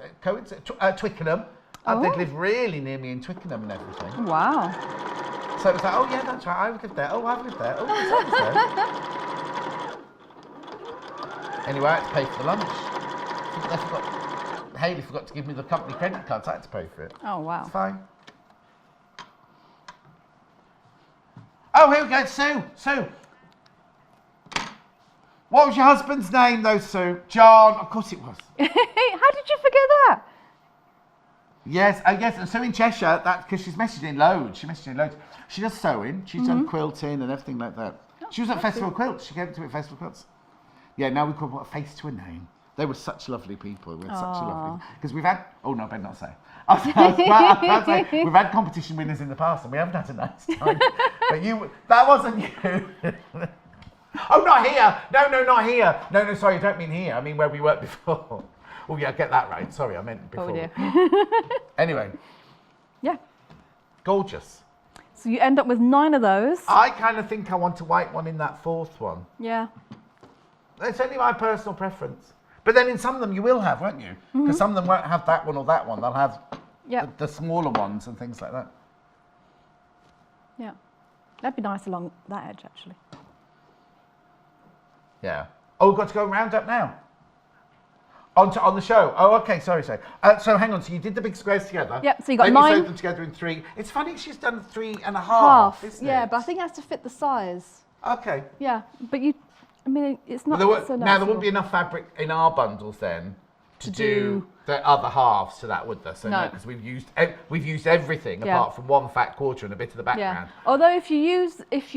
Twickenham. They'd live really near me in Twickenham and everything. Wow. So it was like, oh yeah, that's right, I've lived there. Oh, I've lived there. Oh, so. Anyway, I had to pay for the lunch. Hayley forgot to give me the company credit card, so I had to pay for it. Oh, wow. It's fine. Oh, here we go, Sue. What was your husband's name though, Sue? John, of course it was. How did you forget that? Yes, and so in Cheshire, that's because she's messaging loads. She does sewing, she's done quilting and everything like that. She was at Festival Quilts. She came to me at Festival Quilts. Yeah, now we call put a face to a name. They were such lovely people. We had such a lovely... Because we've had... Oh, no, I better not say. I was about to say, we've had competition winners in the past and we haven't had a nice time. But that wasn't you. Oh, not here. No, not here. No, sorry, I don't mean here. I mean where we worked before. Oh, yeah, get that right. Sorry, I meant before. Oh, dear. Anyway. Yeah. Gorgeous. So you end up with 9 of those. I kind of think I want a white one in that 4th one. Yeah. It's only my personal preference. But then in some of them you will have, won't you? Because some of them won't have that one or that one. They'll have the smaller ones and things like that. Yeah. That'd be nice along that edge, actually. Yeah. Oh, we've got to go round up now. On the show. Oh, okay. Sorry. So hang on. So you did the big squares together. Yep. So you got then 9. You sewed them together in 3. It's funny she's done 3.5. Isn't yeah, it? but I think it has to fit the size. Okay. Yeah, but it's not. Now there wouldn't be enough fabric in our bundles then to do the other halves to that, would there? So no, because we've used everything apart from one fat quarter and a bit of the background. Yeah. Although if you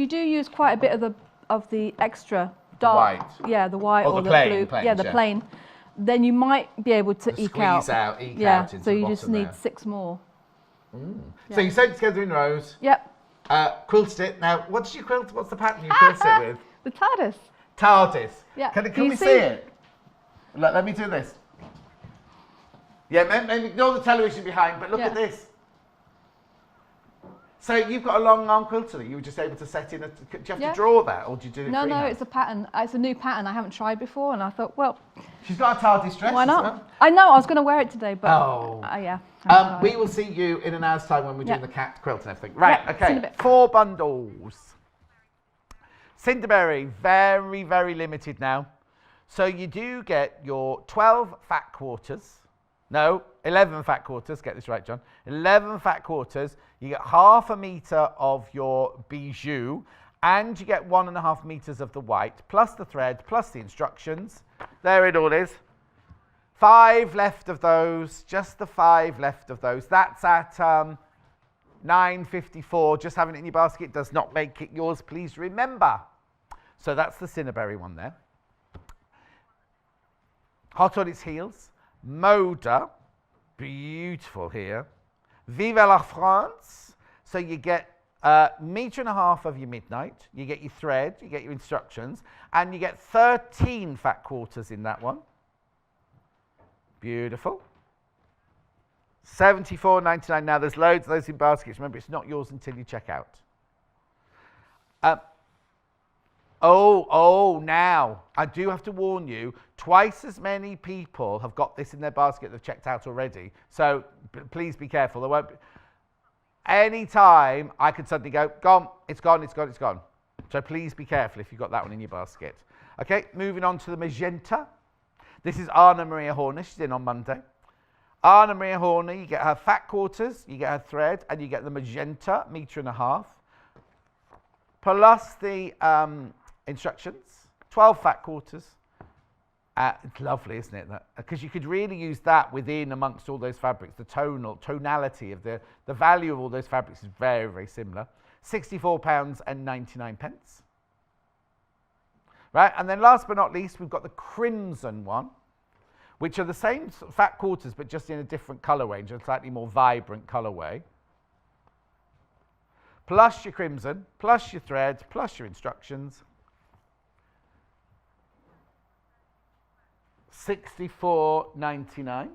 do use quite a bit of the extra dark, the white or the plain, blue, the plain, then you might be able to eke out. Eke out into so you the just need 6 more. So you sewed it together in rows. Yep. Quilted it. Now, what did you quilt? What's the pattern you quilted it with? The TARDIS. TARDIS. Yeah. Can we see it? Let me do this. Yeah, maybe ignore the television behind, but look at this. So you've got a long arm quilter that you were just able to set in. Do you have to draw that, or do you do it freehand? No, it's a pattern. It's a new pattern I haven't tried before, and I thought, well, she's got a TARDIS dress. Why not? As well. I know I was going to wear it today, but we will see you in an hour's time when we're doing the cat quilt and everything. Right. Okay. 4 bundles. Cinderberry, very, very limited now. So you do get your 12 fat quarters. No, 11 fat quarters. Get this right, John. 11 fat quarters. You get 1/2 meter of your bijou, and you get 1.5 meters of the white, plus the thread, plus the instructions. There it all is. 5 left of those. Just the 5 left of those. That's at $9.54. Just having it in your basket does not make it yours. Please remember. So that's the Cinderberry one there. Hot on its heels. Moda, beautiful here. Vive la France. So you get 1.5 meters of your midnight. You get your thread, you get your instructions, and you get 13 fat quarters in that one. Beautiful. $74.99. Now there's loads of those in baskets. Remember, it's not yours until you check out. Now, I do have to warn you, twice as many people have got this in their basket that have checked out already. So please be careful. There won't be... Any time I could suddenly go, gone, it's gone, it's gone, it's gone. So please be careful if you've got that one in your basket. Okay, moving on to the magenta. This is Anna Maria Horner. She's in on Monday. Anna Maria Horner, you get her fat quarters, you get her thread, and you get the magenta, 1.5 meters, plus the instructions, 12 fat quarters. It's lovely, isn't it? Because you could really use that within amongst all those fabrics. The tonality of the value of all those fabrics is very, very similar. £64.99. Right, and then last but not least, we've got the crimson one, which are the same fat quarters, but just in a different colour range, a slightly more vibrant colourway. Plus your crimson, plus your thread, plus your instructions. $64.99.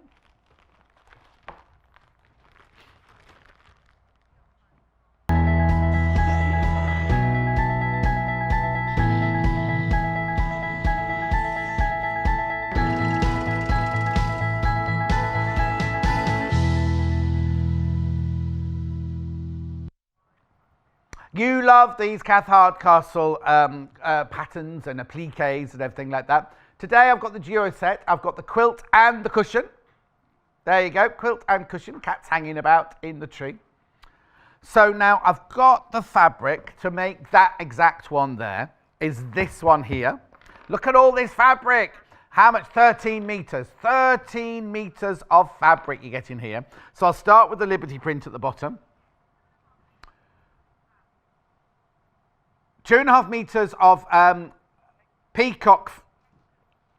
You love these Kath Hardcastle patterns and appliques and everything like that. Today I've got the duo set. I've got the quilt and the cushion. There you go, quilt and cushion. Cat's hanging about in the tree. So now I've got the fabric to make that exact one there. Is this one here. Look at all this fabric. How much? 13 meters. 13 meters of fabric you get in here. So I'll start with the Liberty print at the bottom. 2.5 meters of peacock.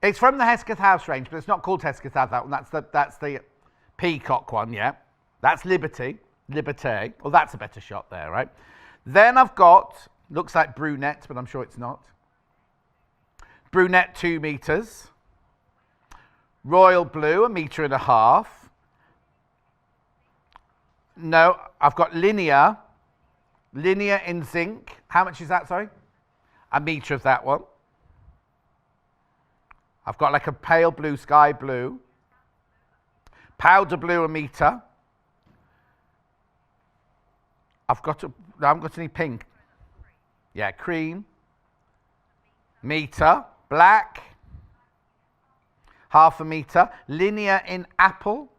It's from the Hesketh House range, but it's not called Hesketh House, that one. That's the peacock one, yeah. That's Liberty. Well, that's a better shot there, right? Then I've got, looks like brunette, but I'm sure it's not. Brunette, 2 meters. Royal blue, 1.5 meters. No, I've got linear in zinc. How much is that, sorry? 1 meter of that one. I've got like a pale blue, sky blue. Powder blue, 1 meter. I haven't got any pink. Yeah, cream. Meter. Black. 0.5 meter. Linear in apple.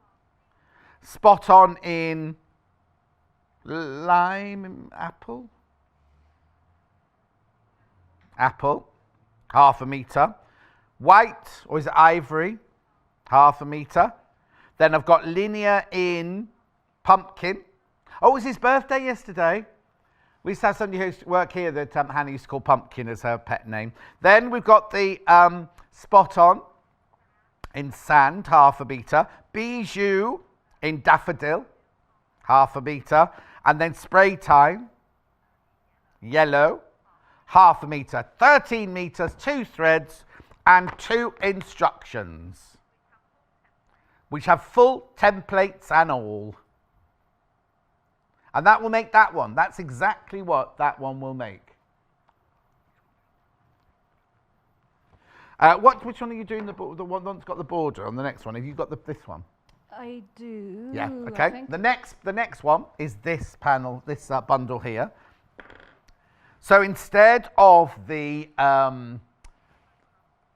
Spot on in lime apple. Apple. 0.5 meter. White, or is it ivory? 0.5 meter. Then I've got linear in pumpkin. Oh, it was his birthday yesterday. We used to have somebody who used to work here that Hannah used to call Pumpkin as her pet name. Then we've got the spot on in sand, 0.5 meter. Bijou in daffodil, 0.5 meter. And then spray time, yellow, 0.5 meter. 13 meters, 2 threads, and 2 instructions, which have full templates and all. And that will make that one. That's exactly what that one will make. Which one are you doing? The one that's got the border on the next one. Have you got this one? I do. Yeah. Okay. The next one is this panel, this bundle here. So instead of the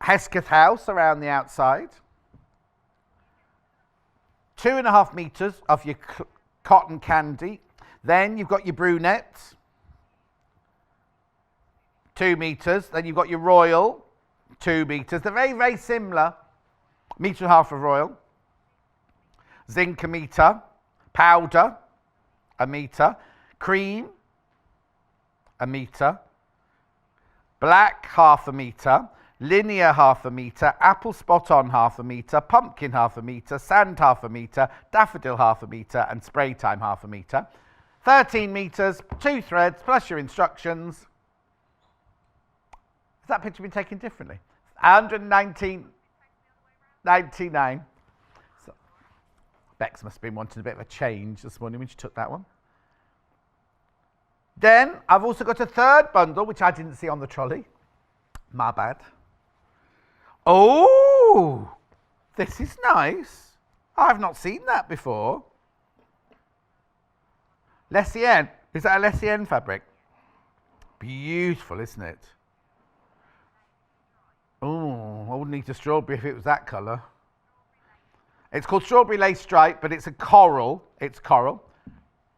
Hesketh House around the outside, 2.5 meters of your cotton candy. Then you've got your brunette, 2 meters. Then you've got your royal, 2 meters. They're very, very similar. 1.5 meters of royal. Zinc, 1 meter. Powder, 1 meter. Cream, 1 meter. Black, 0.5 meter. Linear, 0.5 meter. Apple spot on, 0.5 meter. Pumpkin, 0.5 meter. Sand, 0.5 meter. Daffodil, 0.5 meter. And spray time, 0.5 meter. 13 meters, 2 threads, plus your instructions. Has that picture been taken differently? 119.99. So, Bex must have been wanting a bit of a change this morning when she took that one. Then I've also got a third bundle, which I didn't see on the trolley. My bad. Oh, this is nice. I've not seen that before. Lessienne. Is that a Lessienne fabric? Beautiful, isn't it? Oh, I wouldn't eat a strawberry if it was that colour. It's called Strawberry Lace Stripe, but it's a coral. It's coral.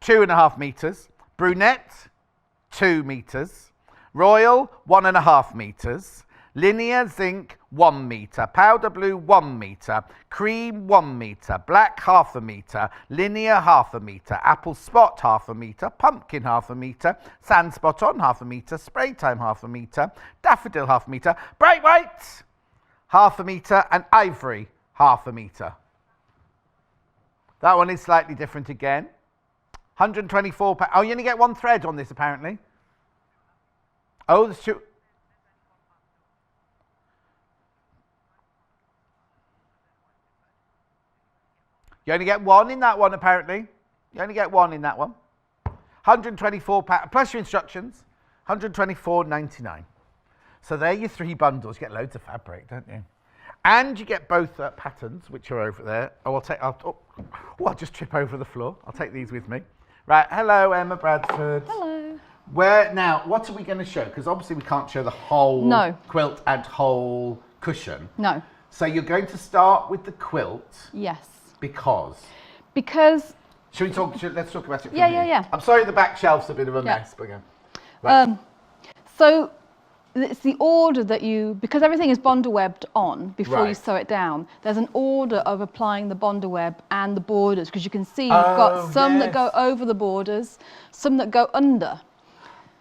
2.5 meters. Brunette, 2 meters. Royal, 1.5 meters. Linear zinc, 1 meter. Powder blue, 1 meter. Cream, 1 meter. Black, 0.5 meter. Linear, 0.5 meter. Apple spot, 0.5 meter. Pumpkin, 0.5 meter. Sand spot on, 0.5 meter. Spray time, 0.5 meter. Daffodil, 0.5 meter. Bright white, 0.5 meter. And ivory, 0.5 meter. That one is slightly different again. 124 pounds. Oh, you only get 1 thread on this, apparently. Oh, there's 2. You only get 1 in that one, apparently. You only get 1 in that one. 124 pounds, plus your instructions. 124.99. So there are your 3 bundles. You get loads of fabric, don't you? And you get both patterns, which are over there. Oh, I'll just trip over the floor. I'll take these with me. Right, hello, Emma Bradford. Hello. Now, what are we going to show? Because obviously we can't show the whole quilt and whole cushion. No. So you're going to start with the quilt. Yes. Because? Should we talk? Let's talk about it. Yeah. I'm sorry, the back shelf's a bit of a mess, but right. So it's the order that because everything is Bonder webbed on before you sew it down. There's an order of applying the Bonder web and the borders, because you can see you've got some that go over the borders, some that go under.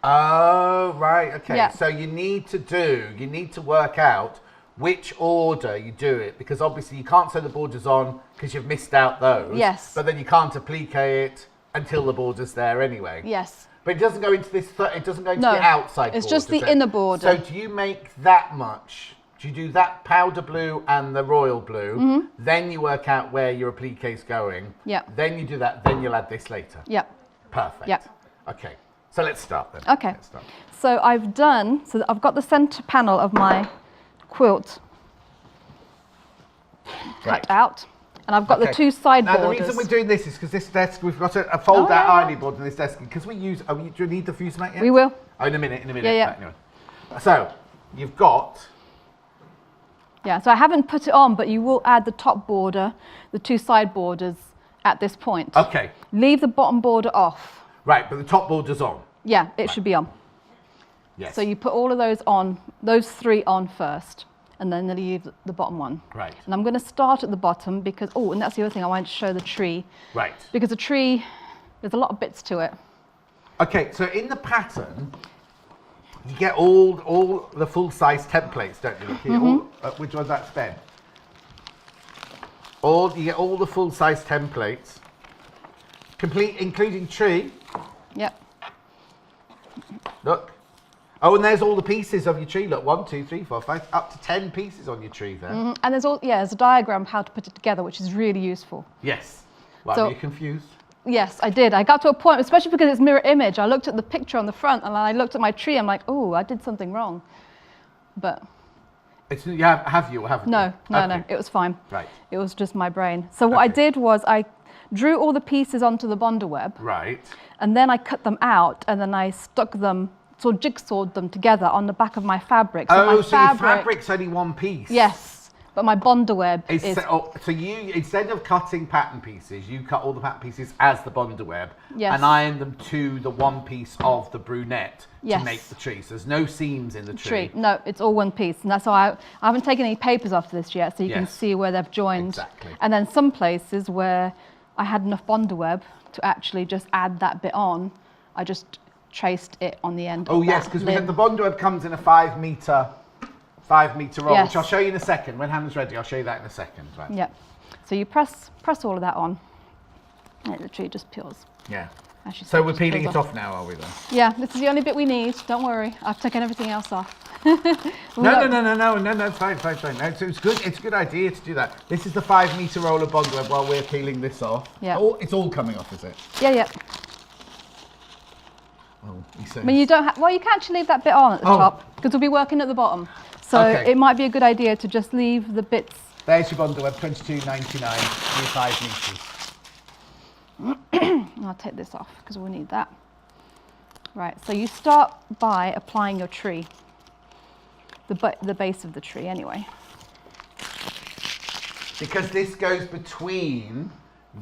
Oh, right. Okay. Yeah. So you need to work out which order you do it, because obviously you can't sew the borders on because you've missed out those. Yes. But then you can't applique it until the border's there anyway. Yes. But it doesn't go into this. It doesn't go into the outside border. It's just the inner border. So do you make that much? Do you do that powder blue and the royal blue? Mm-hmm. Then you work out where your applique is going. Yeah. Then you do that. Then you'll add this later. Yeah. Perfect. Yeah. Okay. So let's start then. Okay. Let's start. So I've got the center panel of my quilt cut out, and I've got the 2 side borders. Now the reason we're doing this is because this desk, we've got a fold-out ironing board on this desk, because we use. Do you need the fuse mat yet? We will. Oh, in a minute. Yeah. Right, anyway. So you've got. Yeah. So I haven't put it on, but you will add the top border, the 2 side borders at this point. Okay. Leave the bottom border off. Right, but the top border's on. Yeah, it should be on. Yes. So you put all of those on, those 3 on first, and then leave the bottom one. Right. And I'm going to start at the bottom because, and that's the other thing, I wanted to show the tree. Right. Because the tree, there's a lot of bits to it. Okay, so in the pattern, you get all the full-size templates, don't you? Mm-hmm. Which one's that, Ben? You get all the full-size templates, complete, including tree. Yep. Look. Oh, and there's all the pieces of your tree. Look, 1, 2, 3, 4, 5, up to 10 pieces on your tree there. Mm-hmm. And there's a diagram of how to put it together, which is really useful. Yes. Well, are you confused? Yes, I did. I got to a point, especially because it's mirror image. I looked at the picture on the front, and I looked at my tree. I'm like, I did something wrong. But have you or haven't no, you? No, it was fine. Right. It was just my brain. So what I did was I drew all the pieces onto the Bonder web. Right. And then I cut them out, and then I stuck them, sort of jigsawed them together on the back of my fabric. So your fabric's only 1 piece? Yes, but my Bonder web is... So you, instead of cutting pattern pieces, you cut all the pattern pieces as the Bonder web and iron them to the 1 piece of the brunette to make the tree. So there's no seams in the tree. No, it's all 1 piece. And that's why I haven't taken any papers off this yet, so you can see where they've joined. Exactly. And then some places where I had enough Bonder web to actually just add that bit on, I just traced it on the end. Oh yes, because the Bonder web comes in a 5 meter roll, which I'll show you in a second. When Hannah's ready, I'll show you that in a second. Right. Yeah. So you press all of that on, and it literally just peels. Yeah. So we're peeling it off now, are we then? Yeah, this is the only bit we need. Don't worry, I've taken everything else off. No, it's fine. No, it's good. It's a good idea to do that. This is the 5 meter roll of Bonder web while we're peeling this off. Yeah. Oh, it's all coming off, is it? Yeah. I mean, you don't have, well, you can actually leave that bit on at the top because we'll be working at the bottom. So it might be a good idea to just leave the bits. There's your bundle web, $22.99, 5 meters. I'll take this off because we'll need that. Right, so you start by applying your tree, the base of the tree anyway. Because this goes between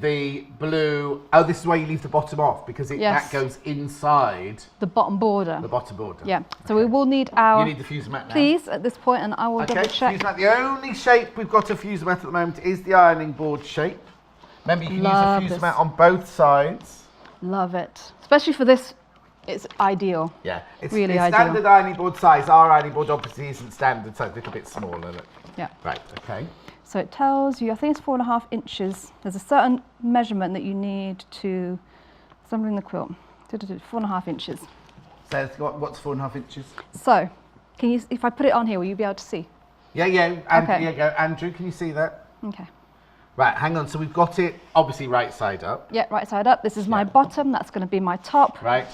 the blue, oh, this is why you leave the bottom off, because that goes inside the bottom border. The bottom border. Yeah, so we will need our... You need the fuse mat now. Please, at this point, and I will double check. Fuse mat. The only shape we've got a fuse mat at the moment is the ironing board shape. Remember, you can use a fuse mat on both sides. Love it. Especially for this, it's ideal. Yeah, it's really ideal. Standard ironing board size. Our ironing board obviously isn't standard, so it's a little bit smaller. Look. Yeah. Right, okay. So it tells you, I think it's 4.5 inches. There's a certain measurement that you need to assembling the quilt. 4.5 inches. So what's 4.5 inches? So, can you, if I put it on here, will you be able to see? Yeah. Andrew, can you see that? Okay. Right, hang on. So we've got it obviously right side up. Yeah, right side up. This is my bottom. That's going to be my top. Right.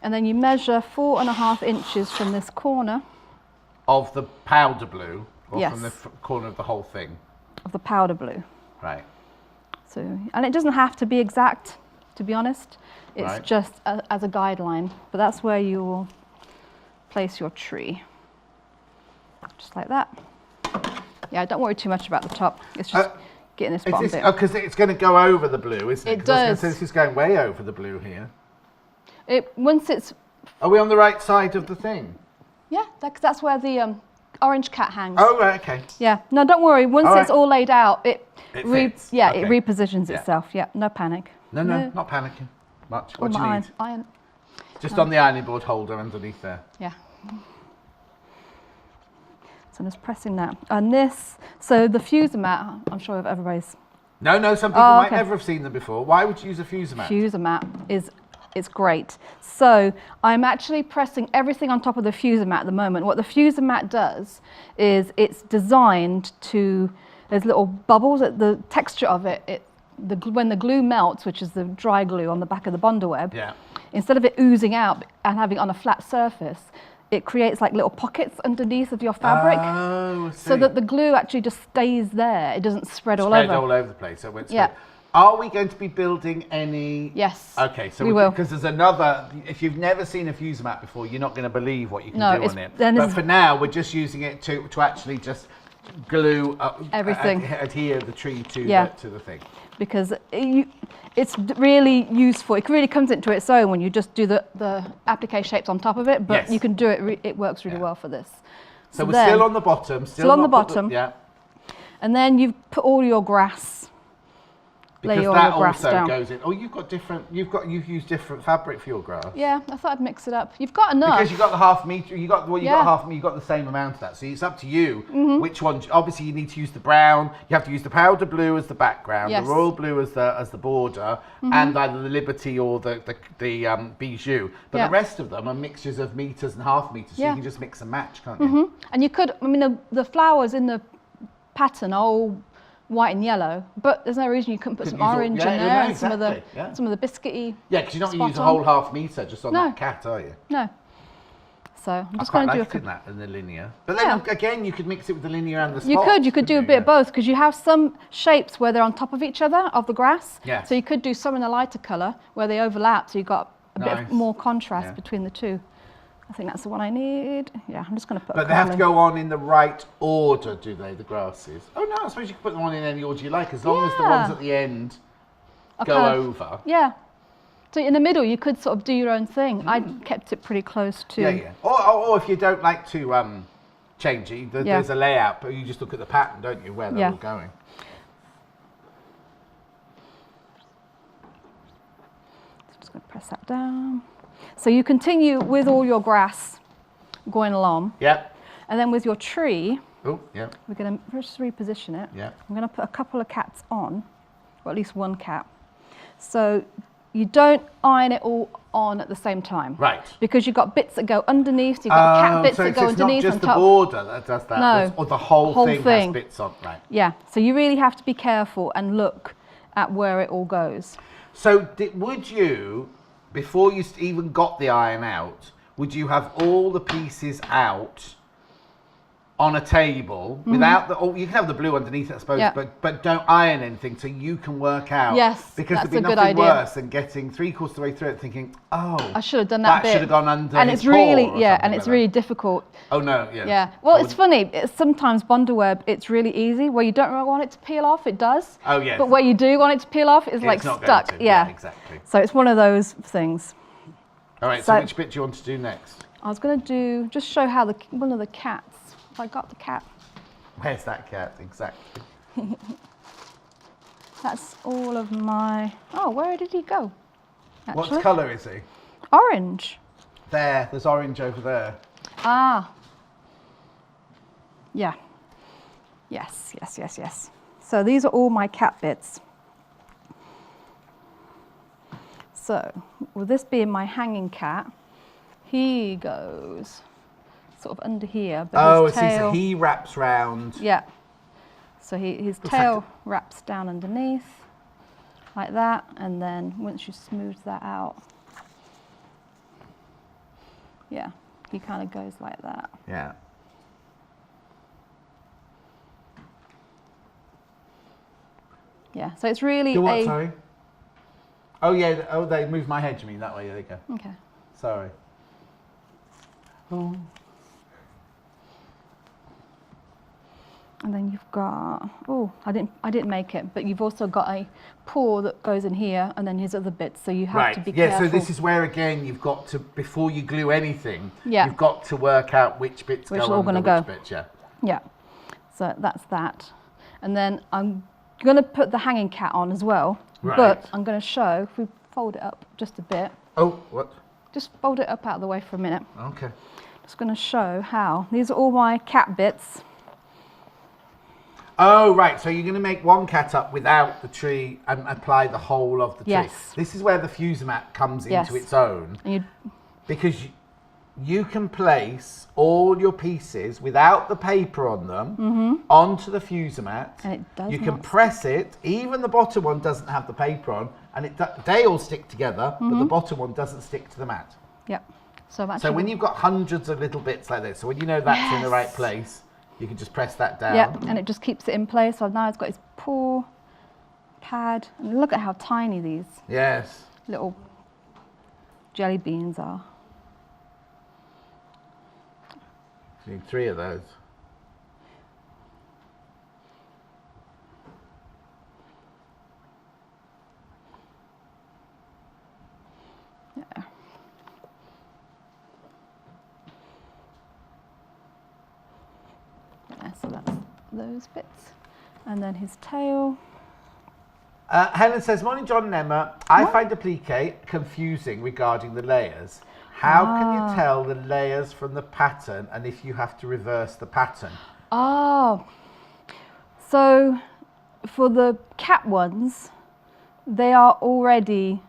And then you measure 4.5 inches from this corner. Of the powder blue, or from the corner of the whole thing? Of the powder blue. Right. So, and it doesn't have to be exact, to be honest. It's just as a guideline. But that's where you will place your tree. Just like that. Yeah, don't worry too much about the top. It's just getting this bottom bit. Because it's going to go over the blue, isn't it? It does. This is going way over the blue here. Once it's... Are we on the right side of the thing? Yeah, that's where the orange cat hangs. Oh, right, okay. Yeah, no, don't worry. Once it's all laid out, it repositions Yeah. itself. Yeah, no panic. No, not panicking much. What do you need? Iron. Just on the ironing board holder underneath there. Yeah. So I'm just pressing that. And this, so the fuser mat, I'm sure everybody's... No, some people might never have seen them before. Why would you use a fuser mat? Fuser mat it's great. So I'm actually pressing everything on top of the fuser mat at the moment. What the fuser mat does is it's designed to, there's little bubbles, the texture of it, when the glue melts, which is the dry glue on the back of the bundle web, instead of it oozing out and having on a flat surface, it creates like little pockets underneath of your fabric, so that the glue actually just stays there. It doesn't spread all over. Spread all over the place. So it's Are we going to be building any? Yes. Okay, so we will. Because there's another. If you've never seen a fuser mat before, you're not going to believe what you can do on it. But for now, we're just using it to actually just glue everything, adhere the tree to the thing. Because it's really useful. It really comes into its own when you just do the applique shapes on top of it. But you can do it. It works really well for this. So we're still on the bottom. Still on the bottom. Yeah. And then you've put all your grass. Because that also goes in. Oh, you've used different fabric for your grass. Yeah, I thought I'd mix it up. You've got enough. Because you've got the half meter. You got the same amount of that. So it's up to you which one. Obviously, you need to use the brown. You have to use the powder blue as the background, the royal blue as the border, and either the Liberty or the bijou. But the rest of them are mixtures of meters and half meters. So you can just mix and match, can't you? And you could. I mean, the flowers in the pattern are all white and yellow, but there's no reason you couldn't put some orange in there and some of the biscuity. Yeah, because you're not going to use a whole half meter just on that cat, are you? No. So I'm just going to do that in the linear. But then again, you could mix it with the linear and the spots. You could do a bit of both, because you have some shapes where they're on top of each other of the grass. Yeah. So you could do some in a lighter colour where they overlap, so you've got a bit more contrast between the two. I think that's the one I need. Yeah, I'm just going to put. But they have to go on in the right order, do they? The grasses. Oh no, I suppose you can put them on in any order you like, as long as the ones at the end go over. Yeah. So in the middle, you could sort of do your own thing. I kept it pretty close to. Yeah. Or if you don't like to change it, there's a layout, but you just look at the pattern, don't you, where they're all going. So I'm just going to press that down. So you continue with all your grass going along. Yep. And then with your tree, we're going to just reposition it. Yeah. I'm going to put a couple of cats on, or at least one cat. So you don't iron it all on at the same time. Right. Because you've got bits that go underneath, you've got cat bits that go underneath and top. So it's not just the border that does that, no, or the whole thing has bits on, right. Yeah, so you really have to be careful and look at where it all goes. So would you before you even got the iron out, would you have all the pieces out on a table without the? Oh, you can have the blue underneath it, I suppose, but don't iron anything, so you can work out. Yes, because that's there'd be a good nothing idea. worse than getting 3/4 of the way through it, thinking, oh, I should have done that bit. should have gone under. And his it's really paw or and something it's like really that. difficult. Oh no, yeah. Yeah. Well, it's funny. Sometimes Bondaweb, it's really easy. Where you don't really want it to peel off, it does. Oh yeah. But where you do want it to peel off, it's like not stuck. going to. Yeah. Exactly. So it's one of those things. All right. So which bit do you want to do next? I was going to just show how one of the cats. If I got the cat. Where's that cat? Exactly. That's all of my. Oh, where did he go? Actually? What colour is he? Orange. There's orange over there. Ah. Yeah. Yes. So these are all my cat bits. So, with this being my hanging cat, he goes sort of under here. But his tail, so he wraps round. Yeah. So his tail wraps down underneath, like that, and then once you smooth that out, yeah, he kind of goes like that. Yeah. Yeah, so it's really Do what, sorry? Oh yeah, they moved my head, you mean, that way, there you go. Okay. Sorry. Oh. And then you've got, I didn't make it, but you've also got a paw that goes in here, and then his other bits, so you have to be careful. So this is where, again, you've got to, before you glue anything, Yeah. you've got to work out which bits Which go are all under gonna which go. bits, yeah. Yeah, so that's that. And then I'm going to put the hanging cat on as well, Right. but I'm going to show, if we fold it up just a bit, Oh, what? just fold it up out of the way for a minute. Okay. Just going to show how, these are all my cat bits. Oh, right, so you're going to make one cat up without the tree and apply the whole of the tree. Yes. This is where the fuse mat comes Yes. into its own. And Because you can place all your pieces without the paper on them onto the fuser mat. And it does You can not press it. Even the bottom one doesn't have the paper on, and they all stick together, but the bottom one doesn't stick to the mat. Yep. So when you've got hundreds of little bits like this, so when you know that's in the right Yes. place, you can just press that down. Yeah, and it just keeps it in place. So now it's got his paw, pad, and look at how tiny these Yes. little jelly beans are. You need 3 of those. Yeah. Yeah, so that's those bits. And then his tail. Helen says, morning John and Emma, I find applique confusing regarding the layers. How can you tell the layers from the pattern and if you have to reverse the pattern? Oh, so for the cat ones, they are already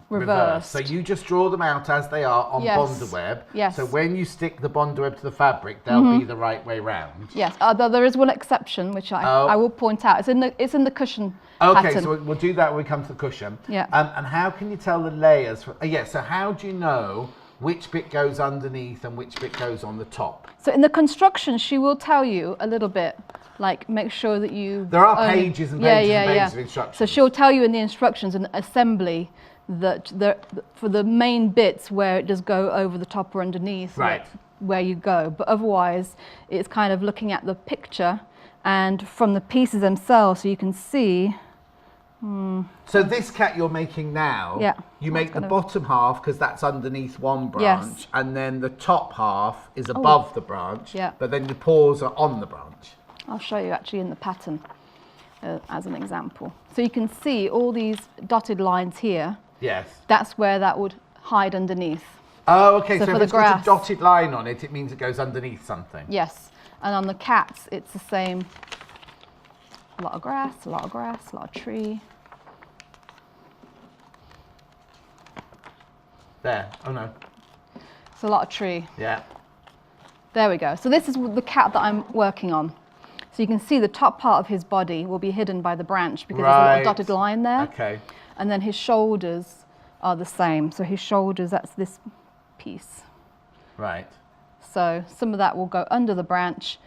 reversed. So you just draw them out as they are on Yes. Bondaweb. Yes. So when you stick the Bondaweb to the fabric, they'll be the right way round. Yes, although there is one exception, which I will point out. It's in the cushion Okay, pattern. so we'll do that when we come to the cushion. Yeah. And how can you tell the layers? So how do you know which bit goes underneath and which bit goes on the top? So in the construction, she will tell you a little bit, like make sure that you... There are pages and pages and pages of instructions. So she'll tell you in the instructions and assembly that for the main bits where it does go over the top or underneath, Right. where you go. But otherwise, it's kind of looking at the picture and from the pieces themselves, so you can see... So this cat you're making now, Yeah, you make the bottom half because that's underneath one branch, Yes. and then the top half is above the branch, Yeah. but then the paws are on the branch. I'll show you actually in the pattern as an example. So you can see all these dotted lines here. Yes. That's where that would hide underneath. Oh, okay, so for if the it's got grass. a dotted line on it, it means it goes underneath something. Yes, and on the cats, it's the same. A lot of grass, a lot of grass, a lot of tree. There, oh no. It's a lot of tree. Yeah. There we go. So this is the cat that I'm working on. So you can see the top part of his body will be hidden by the branch because there's a little dotted line there. Okay. And then his shoulders are the same. So his shoulders, that's this piece. Right. So some of that will go under the branch.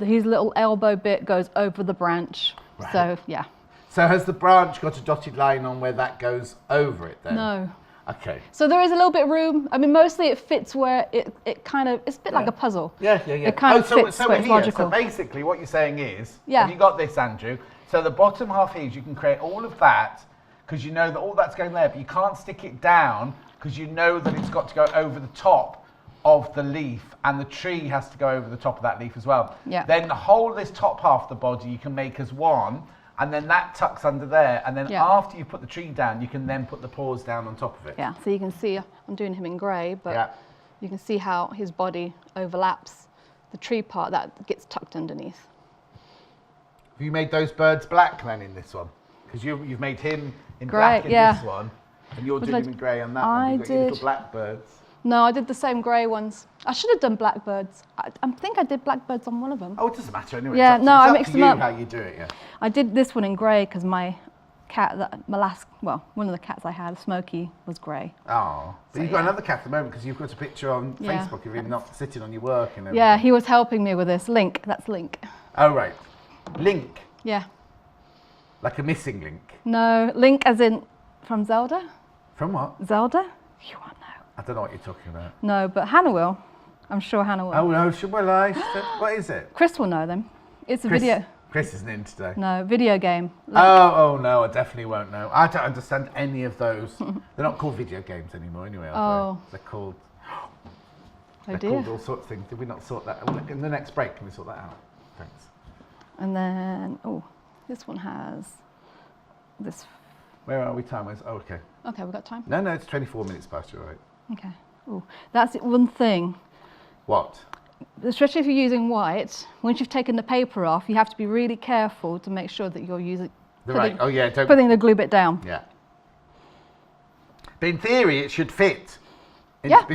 His little elbow bit goes over the branch. Right. So, yeah. So has the branch got a dotted line on where that goes over it then? No. Okay. So there is a little bit of room. I mean, mostly it fits where it kind of, it's a bit like a puzzle. Yeah. It kind of fits where it's logical. So basically what you're saying is, have you got this, Andrew? So the bottom half here, you can create all of that because you know that all that's going there, but you can't stick it down because you know that it's got to go over the top of the leaf, and the tree has to go over the top of that leaf as well. Yeah. Then the whole of this top half of the body you can make as one, and then that tucks under there, and then after you put the tree down, you can then put the paws down on top of it. Yeah, so you can see, I'm doing him in grey, but you can see how his body overlaps the tree part that gets tucked underneath. Have you made those birds black then in this one? Because you've made him in black in this one, and you're doing him in grey on that one. You've got your little black birds. No, I did the same grey ones. I should have done blackbirds. I think I did blackbirds on one of them. Oh, it doesn't matter anyway. Yeah, no, I mixed them up. How you do it, yeah. I did this one in grey because my cat, one of the cats I had, Smokey, was grey. Oh, but you've got another cat at the moment because you've got a picture on Facebook of him not sitting on your work and everything. Yeah, he was helping me with this. Link, that's Link. Oh, right. Link? Yeah. Like a missing link? No, Link as in from Zelda. From what? Zelda? You won't know. I don't know what you're talking about. No, but Hannah will. I'm sure Hannah will. Oh, no, well, what is it? Chris will know them. It's a video. Chris isn't in today. No, video game. Link. Oh, no, I definitely won't know. I don't understand any of those. They're not called video games anymore anyway, are they? They're called... They're called all sorts of things. Did we not sort that out? In the next break, can we sort that out? Thanks. And then, this one has this... Where are we time-wise? Oh, okay. Okay, we've got time? No, it's 24 minutes past, you're right. Okay. Oh, that's one thing. What? Especially if you're using white, once you've taken the paper off, you have to be really careful to make sure that you're using... putting the glue bit down. Yeah. But in theory, it should fit. Yes.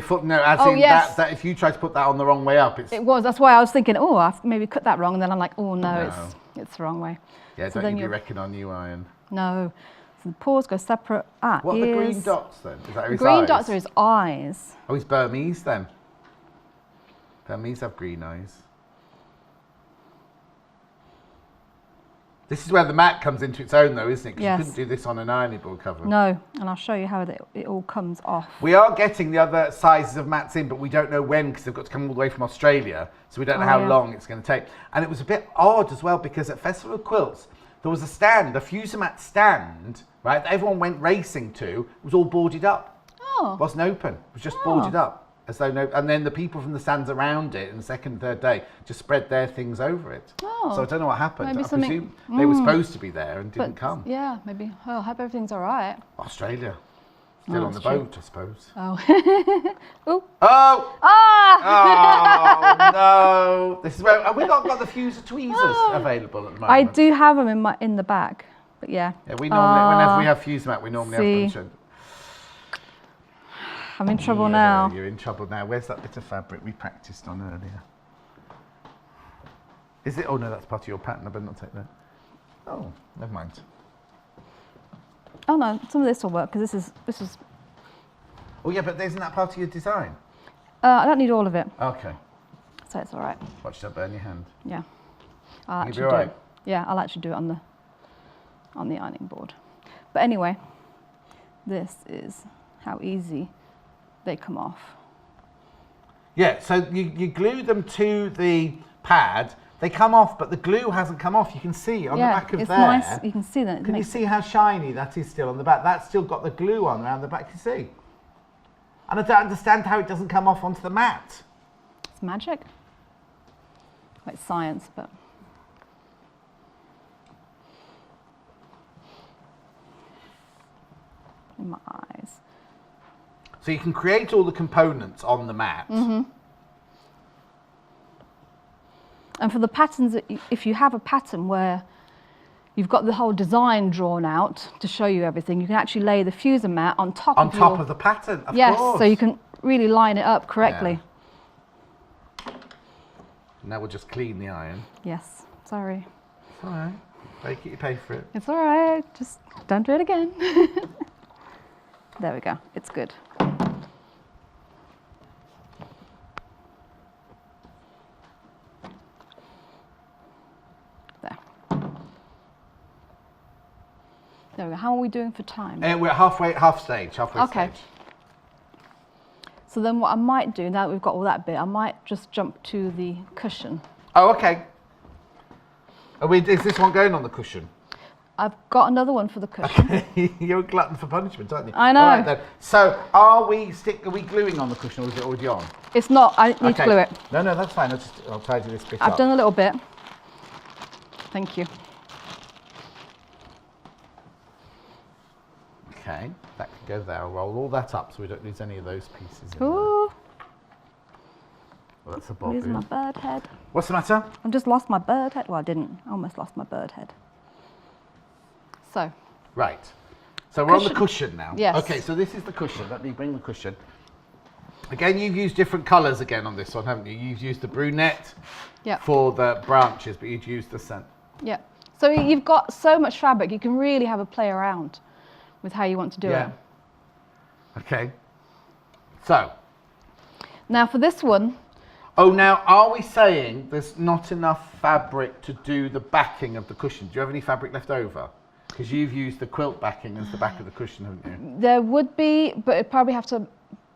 That if you try to put that on the wrong way up, It was. That's why I was thinking, I've maybe cut that wrong, and then I'm like, no. It's the wrong way. Yeah, so don't you be reckoning on you, Iron? No. So the paws go separate. What are the green dots then? Is that his eyes? Green dots are his eyes. Oh, he's Burmese then. Burmese have green eyes. This is where the mat comes into its own though, isn't it? Because you couldn't do this on an ironing board cover. No, and I'll show you how it all comes off. We are getting the other sizes of mats in, but we don't know when because they've got to come all the way from Australia. So we don't know how long it's going to take. And it was a bit odd as well because at Festival of Quilts, there was a stand, a Fusamat stand, right, that everyone went racing to. It was all boarded up. Oh. It wasn't open. It was just boarded up. As though and then the people from the stands around it in the second and third day just spread their things over it. Oh. So I don't know what happened. I presume they were supposed to be there and didn't come. Yeah, maybe. Oh, I hope everything's all right. Australia. Still on the boat, I suppose. Oh. Ooh. Oh! Ah! Oh, no. This is where... Have we not got the fuser tweezers available at the moment? I do have them in the back, but yeah. Yeah, we normally... whenever we have Fusamat, we normally have them... I'm in trouble now. You're in trouble now. Where's that bit of fabric we practiced on earlier? Is it? Oh no, that's part of your pattern. I better not take that. Oh, never mind. Oh no, some of this will work because this is. Oh yeah, but isn't that part of your design? I don't need all of it. Okay. So it's all right. Watch that burn your hand. Yeah. I'll You'll be all right. Yeah, I'll actually do it on the ironing board. But anyway, this is how easy they come off. Yeah, so you glue them to the pad, they come off, but the glue hasn't come off. You can see on the back of it's there. Nice. You can see that. Can you see how shiny that is still on the back? That's still got the glue on around the back, you see? And I don't understand how it doesn't come off onto the mat. It's magic. Like science, but... in my eyes. So you can create all the components on the mat. Mm-hmm. And for the patterns, if you have a pattern where you've got the whole design drawn out to show you everything, you can actually lay the fuser mat on top of the pattern, of course. So you can really line it up correctly. Yeah. Now we'll just clean the iron. Yes, sorry. It's all right. Take it, you pay for it. It's all right, just don't do it again. There we go. It's good. There. There we go. How are we doing for time? We're half stage. Okay. So then what I might do, now that we've got all that bit, I might just jump to the cushion. Oh, okay. Is this one going on the cushion? I've got another one for the cushion. You're a glutton for punishment, aren't you? I know. All right, then. So are we gluing on the cushion, or is it already on? It's not. I need to glue it. No, that's fine. I'll tidy this bit I've done a little bit. Thank you. Okay, that can go there. I'll roll all that up so we don't lose any of those pieces. Ooh. Well, that's a bobbin. Losing my bird head. What's the matter? I've just lost my bird head. Well, I didn't. I almost lost my bird head. So. Right. So we're on the cushion now. Yes. Okay, so this is the cushion. Let me bring the cushion. Again, you've used different colours again on this one, haven't you? You've used the brunette for the branches, but you've used the scent. Yeah. So you've got so much fabric, you can really have a play around with how you want to do it. Okay. So. Now for this one. Oh, now are we saying there's not enough fabric to do the backing of the cushion? Do you have any fabric left over? Because you've used the quilt backing as the back of the cushion, haven't you? There would be, but it'd probably have to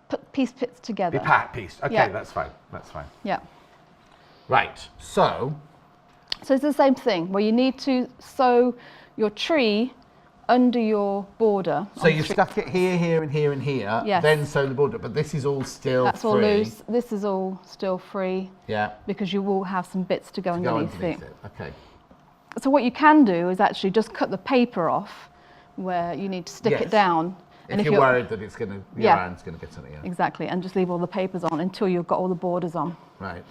put bits together. Be pieced. Okay, yeah. That's fine. That's fine. Yeah. Right. So it's the same thing where you need to sew your tree under your border. So you've stuck it here, here, and here, and here. Yes. Then sew the border, but this is all still That's free. all loose. This is all still free. Yeah. Because you will have some bits to go underneath it. Okay. So what you can do is actually just cut the paper off where you need to stick it down. And if you're worried that it's going to, your iron's going to get something. Exactly, and just leave all the papers on until you've got all the borders on. Right.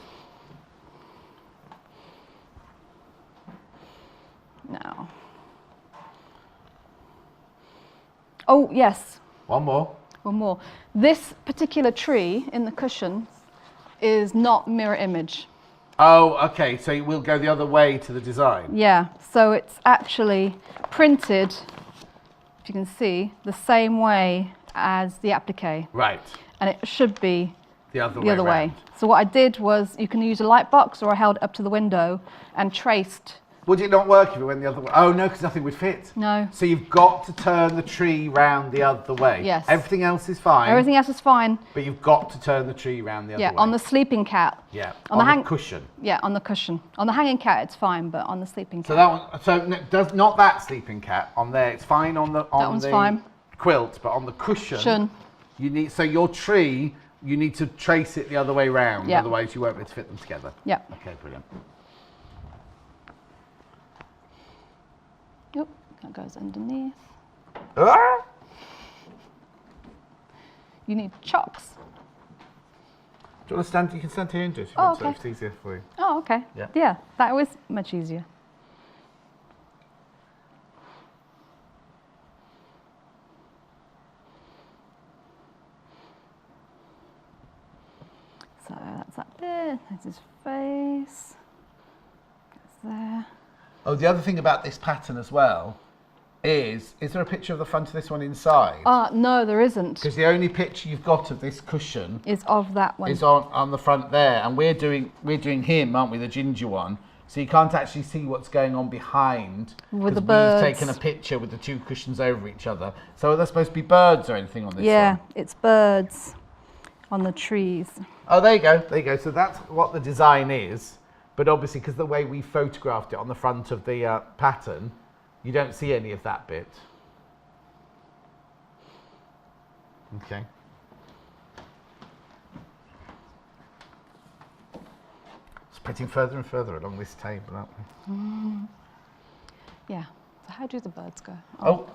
Now. Oh, yes. One more. One more. This particular tree in the cushion is not mirror image. Oh, okay. So we'll go the other way to the design. Yeah. So it's actually printed, if you can see, the same way as the applique. Right. And it should be the other way. So what I did was, you can use a light box, or I held it up to the window and traced. Would it not work if it went the other way? Oh, no, because nothing would fit. No. So you've got to turn the tree round the other way. Yes. Everything else is fine. Everything else is fine. But you've got to turn the tree round the other way. Yeah, on the sleeping cat. Yeah, on the cushion. Yeah, on the cushion. On the hanging cat, it's fine, but on the sleeping cat. So that one, does not that sleeping cat on there. It's fine on the that one's fine. Quilt, but on the cushion, you need. So your tree, you need to trace it the other way round. Yeah. Otherwise, you won't be able to fit them together. Yeah. Okay, brilliant. Yep, that goes underneath. Ah! You need chocks. Do you want to stand? You can stand here and do it. Oh, okay. So it's easier for you. Oh, okay. Yeah. Yeah, that was much easier. So that's that bit. That's his face. Goes there. Oh, the other thing about this pattern as well is there a picture of the front of this one inside? No, there isn't. Because the only picture you've got of this cushion is of that one. Is on the front there, and we're doing him, aren't we, the ginger one? So you can't actually see what's going on behind. With the birds. We've taken a picture with the two cushions over each other. So are there supposed to be birds or anything on this one? Yeah, it's birds on the trees. Oh, there you go. There you go. So that's what the design is. But obviously, because the way we photographed it on the front of the pattern, you don't see any of that bit. Okay. It's getting further and further along this table, aren't we? Yeah. So how do the birds go? Oh.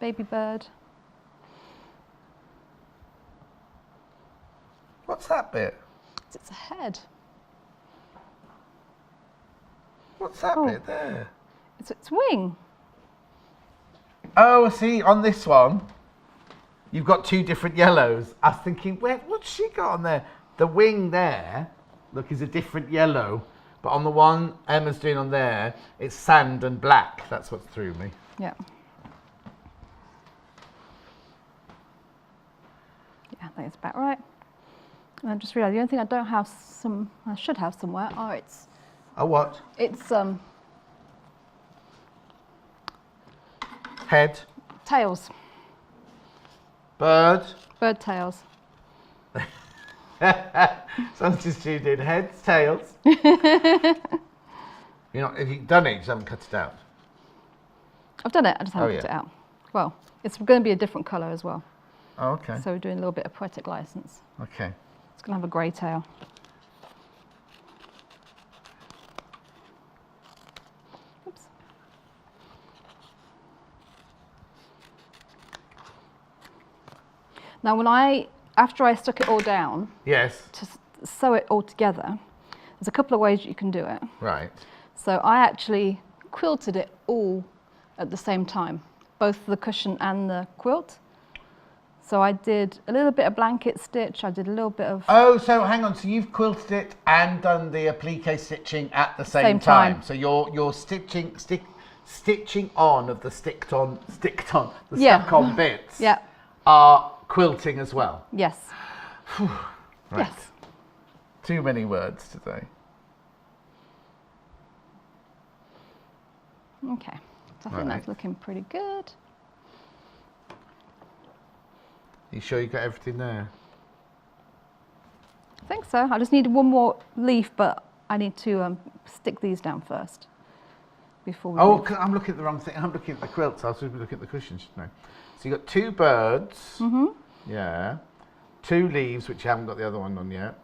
Baby bird. What's that bit? It's a head. What's that bit there? It's its wing. Oh, see, on this one, you've got two different yellows. I was thinking, what's she got on there? The wing there, look, is a different yellow. But on the one Emma's doing on there, it's sand and black. That's what threw me. Yeah. Yeah, I think it's about right. And I just realised the only thing I don't have I should have somewhere. Oh, it's. Oh, what? It's Head. tails. Bird. Bird tails. Someone just tuned in. Heads, tails. If you've done it, you just haven't cut it out. I've done it, I just haven't cut it out. Well, it's going to be a different colour as well. Oh, okay. So we're doing a little bit of poetic license. Okay. It's going to have a grey tail. Oops. Now, after I stuck it all down, yes, to sew it all together, there's a couple of ways you can do it. Right. So I actually quilted it all at the same time, both the cushion and the quilt. So I did a little bit of blanket stitch, I did a little bit of... Oh, so hang on, so you've quilted it and done the applique stitching at the same time. So you're stitching on of the stuck-on bits are quilting as well? Yes. Right. Yes. Too many words today. Okay, so I think that's looking pretty good. You sure you got everything there? I think so. I just need one more leaf, but I need to stick these down first before we move. I'm looking at the wrong thing. I'm looking at the quilts. I was supposed to be looking at the cushions, shouldn't I? So you got 2 birds. Mm-hmm. Yeah. 2 leaves, which you haven't got the other one on yet.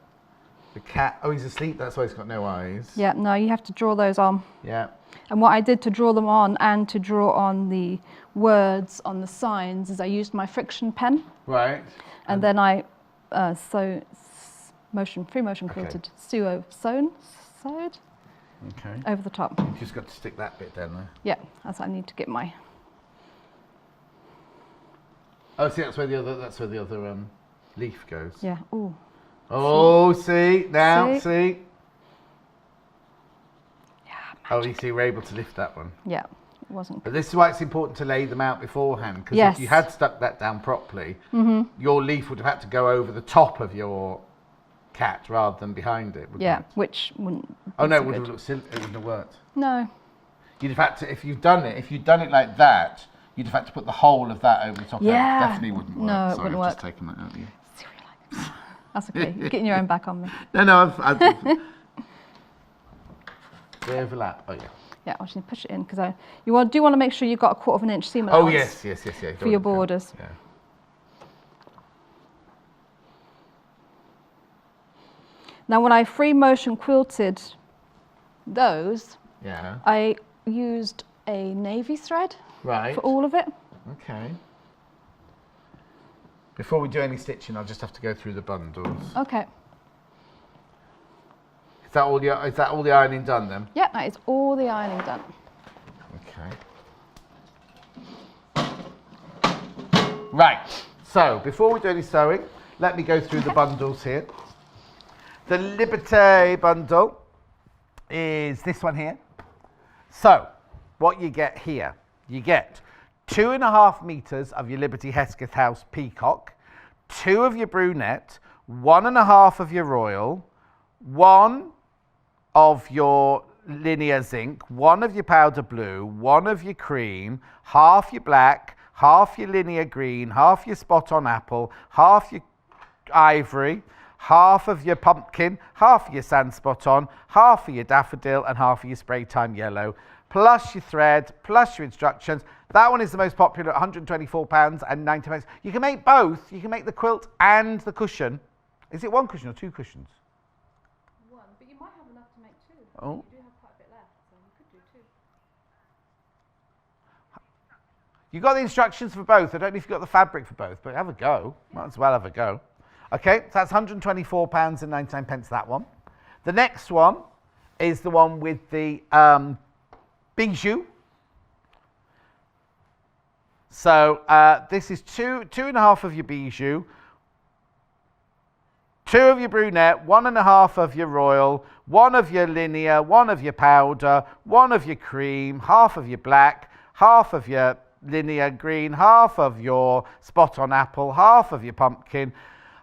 The cat. Oh, he's asleep. That's why he's got no eyes. Yeah. No, you have to draw those on. Yeah. And what I did to draw them on and to draw on the words on the signs is I used my friction pen. Right. And then I free motion quilted, sewed over the top. You've just got to stick that bit down there. Yeah, that's what I need to get my... Oh, see, that's where the other leaf goes. Yeah. Ooh. Oh, see now, see. Yeah. Oh, you see, we're able to lift that one. Yeah, it wasn't. But this is why it's important to lay them out beforehand, because if you had stuck that down properly, your leaf would have had to go over the top of your cat rather than behind it. Yeah, it? which wouldn't. Oh no, it would have looked silly. It wouldn't have worked. No. You'd have had to, if you'd done it like that, you'd have had to put the whole of that over the top. Yeah. It definitely wouldn't work. No, it Sorry, wouldn't I've work. just taken that out of you. That's okay. You're getting your own back on me. No, I've the overlap. Oh yeah. Yeah, I just need to push it in because do want to make sure you've got a 1/4 inch seam Oh allowance. yes. For your borders. Yeah. Now, when I free motion quilted those, Yeah. I used a navy thread Right. for all of it. Okay. Before we do any stitching, I'll just have to go through the bundles. Okay. Is that all the ironing done then? Yeah, that is all the ironing done. Okay. Right. So before we do any sewing, let me go through the bundles here. The Liberté bundle is this one here. So what you get here, you get 2.5 meters of your Liberty Hesketh House Peacock, 2 of your brunette, 1.5 of your royal, 1 of your linear zinc, 1 of your powder blue, 1 of your cream, half your black, half your linear green, half your spot on apple, half your ivory, half of your pumpkin, half of your sand spot on, half of your daffodil, and half of your spray time yellow, plus your thread, plus your instructions. That one is the most popular at £124.90. You can make both. You can make the quilt and the cushion. Is it 1 cushion or 2 cushions? 1, but you might have enough to make 2. Oh. You do have quite a bit left, so you could do 2. You've got the instructions for both. I don't know if you've got the fabric for both, but have a go. Might as well have a go. Okay, so that's £124.99, that one. The next one is the one with the bijou. So this is 2.5 of your bijou, 2 of your brunette, 1.5 of your royal, 1 of your linear, 1 of your powder, 1 of your cream, half of your black, half of your linear green, half of your spot on apple, half of your pumpkin,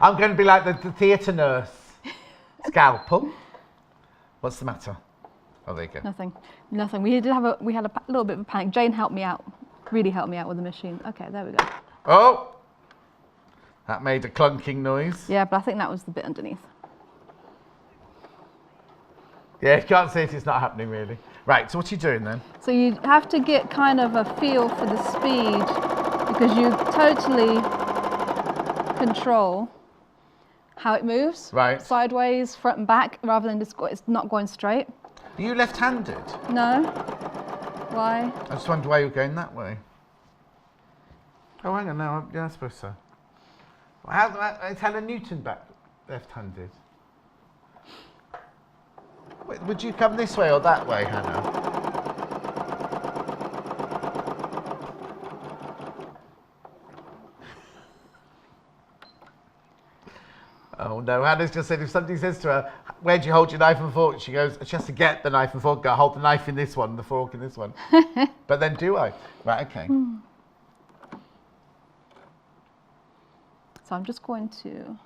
I'm going to be like the theatre nurse. Scalpel. What's the matter? Oh, there you go. Nothing. We had a little bit of a panic. Jane helped me out. Really helped me out with the machine. Okay, there we go. Oh! That made a clunking noise. Yeah, but I think that was the bit underneath. Yeah, you can't see it, it's not happening really. Right, so what are you doing then? So you have to get kind of a feel for the speed because you totally control how it moves. Right. Sideways, front and back, rather than just it's not going straight. Are you left-handed? No. Why? I just wondered why you were going that way. Oh, hang on, no, yeah, I suppose so. Is Helen Newton back left-handed? Would you come this way or that way, Hannah? Oh no, Hannah's just said if somebody says to her, where do you hold your knife and fork? She goes, she has to get the knife and fork, go hold the knife in this one, the fork in this one. But then do I? Right, okay. So I'm just going to...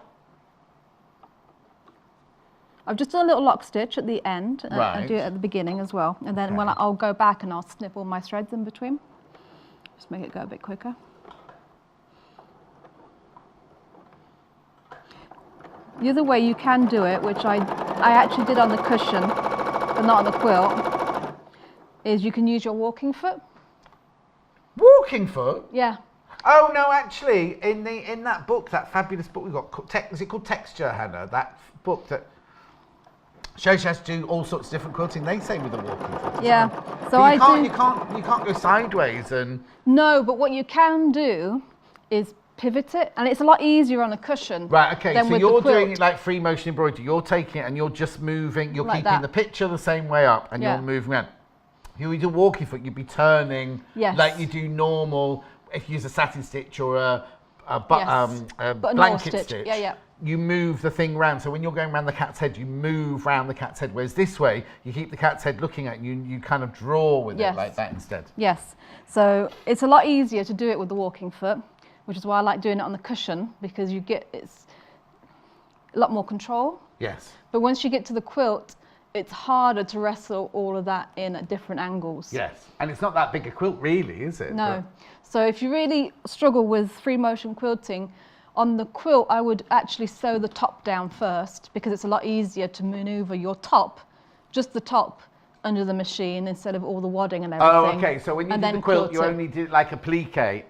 I've just done a little lock stitch at the end. Right. I do it at the beginning as well. And then when I'll go back and I'll snip all my threads in between. Just make it go a bit quicker. The other way you can do it, which I actually did on the cushion, but not on the quilt, is you can use your walking foot. Walking foot? Yeah. Oh no, actually, in that book, that fabulous book we got, is it called Texture, Hannah? That book that shows you how to do all sorts of different quilting. They say with a walking foot. Yeah. Well. So you can't go sideways and. No, but what you can do is pivot it, and it's a lot easier on a cushion. Right. Okay. Than So with you're the quilt. doing it like free motion embroidery. You're taking it and you're just moving. You're Like keeping that. the picture the same way up, and you're moving around. If you do walking foot, you'd be turning like you do normal. If you use a satin stitch or a blanket stitch, you move the thing round. So when you're going around the cat's head, you move round the cat's head. Whereas this way, you keep the cat's head looking at you, you kind of draw with it like that instead. Yes. So it's a lot easier to do it with the walking foot, which is why I like doing it on the cushion, because it's a lot more control. Yes. But once you get to the quilt, it's harder to wrestle all of that in at different angles. Yes. And it's not that big a quilt really, is it? No. So if you really struggle with free motion quilting, on the quilt I would actually sew the top down first, because it's a lot easier to maneuver your top, just the top, under the machine instead of all the wadding and everything. Oh, okay. So when you did the quilt, you only did like applique,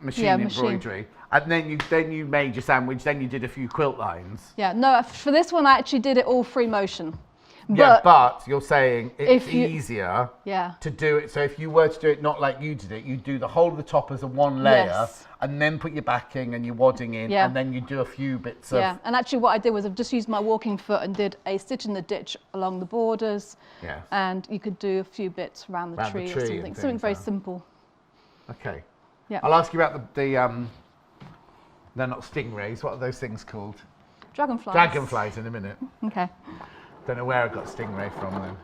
machine embroidery. And then you made your sandwich, then you did a few quilt lines. Yeah, no, for this one I actually did it all free motion. But you're saying it's easier to do it. So if you were to do it not like you did it, you do the whole of the top as a one layer and then put your backing and your wadding in and then you do a few bits of... Yeah, and actually what I did was I've just used my walking foot and did a stitch in the ditch along the borders. Yeah. And you could do a few bits around the tree or something. Something very simple. Okay. Yeah. I'll ask you about the they're not stingrays. What are those things called? Dragonflies. Dragonflies in a minute. Okay. Don't know where I got stingray from then.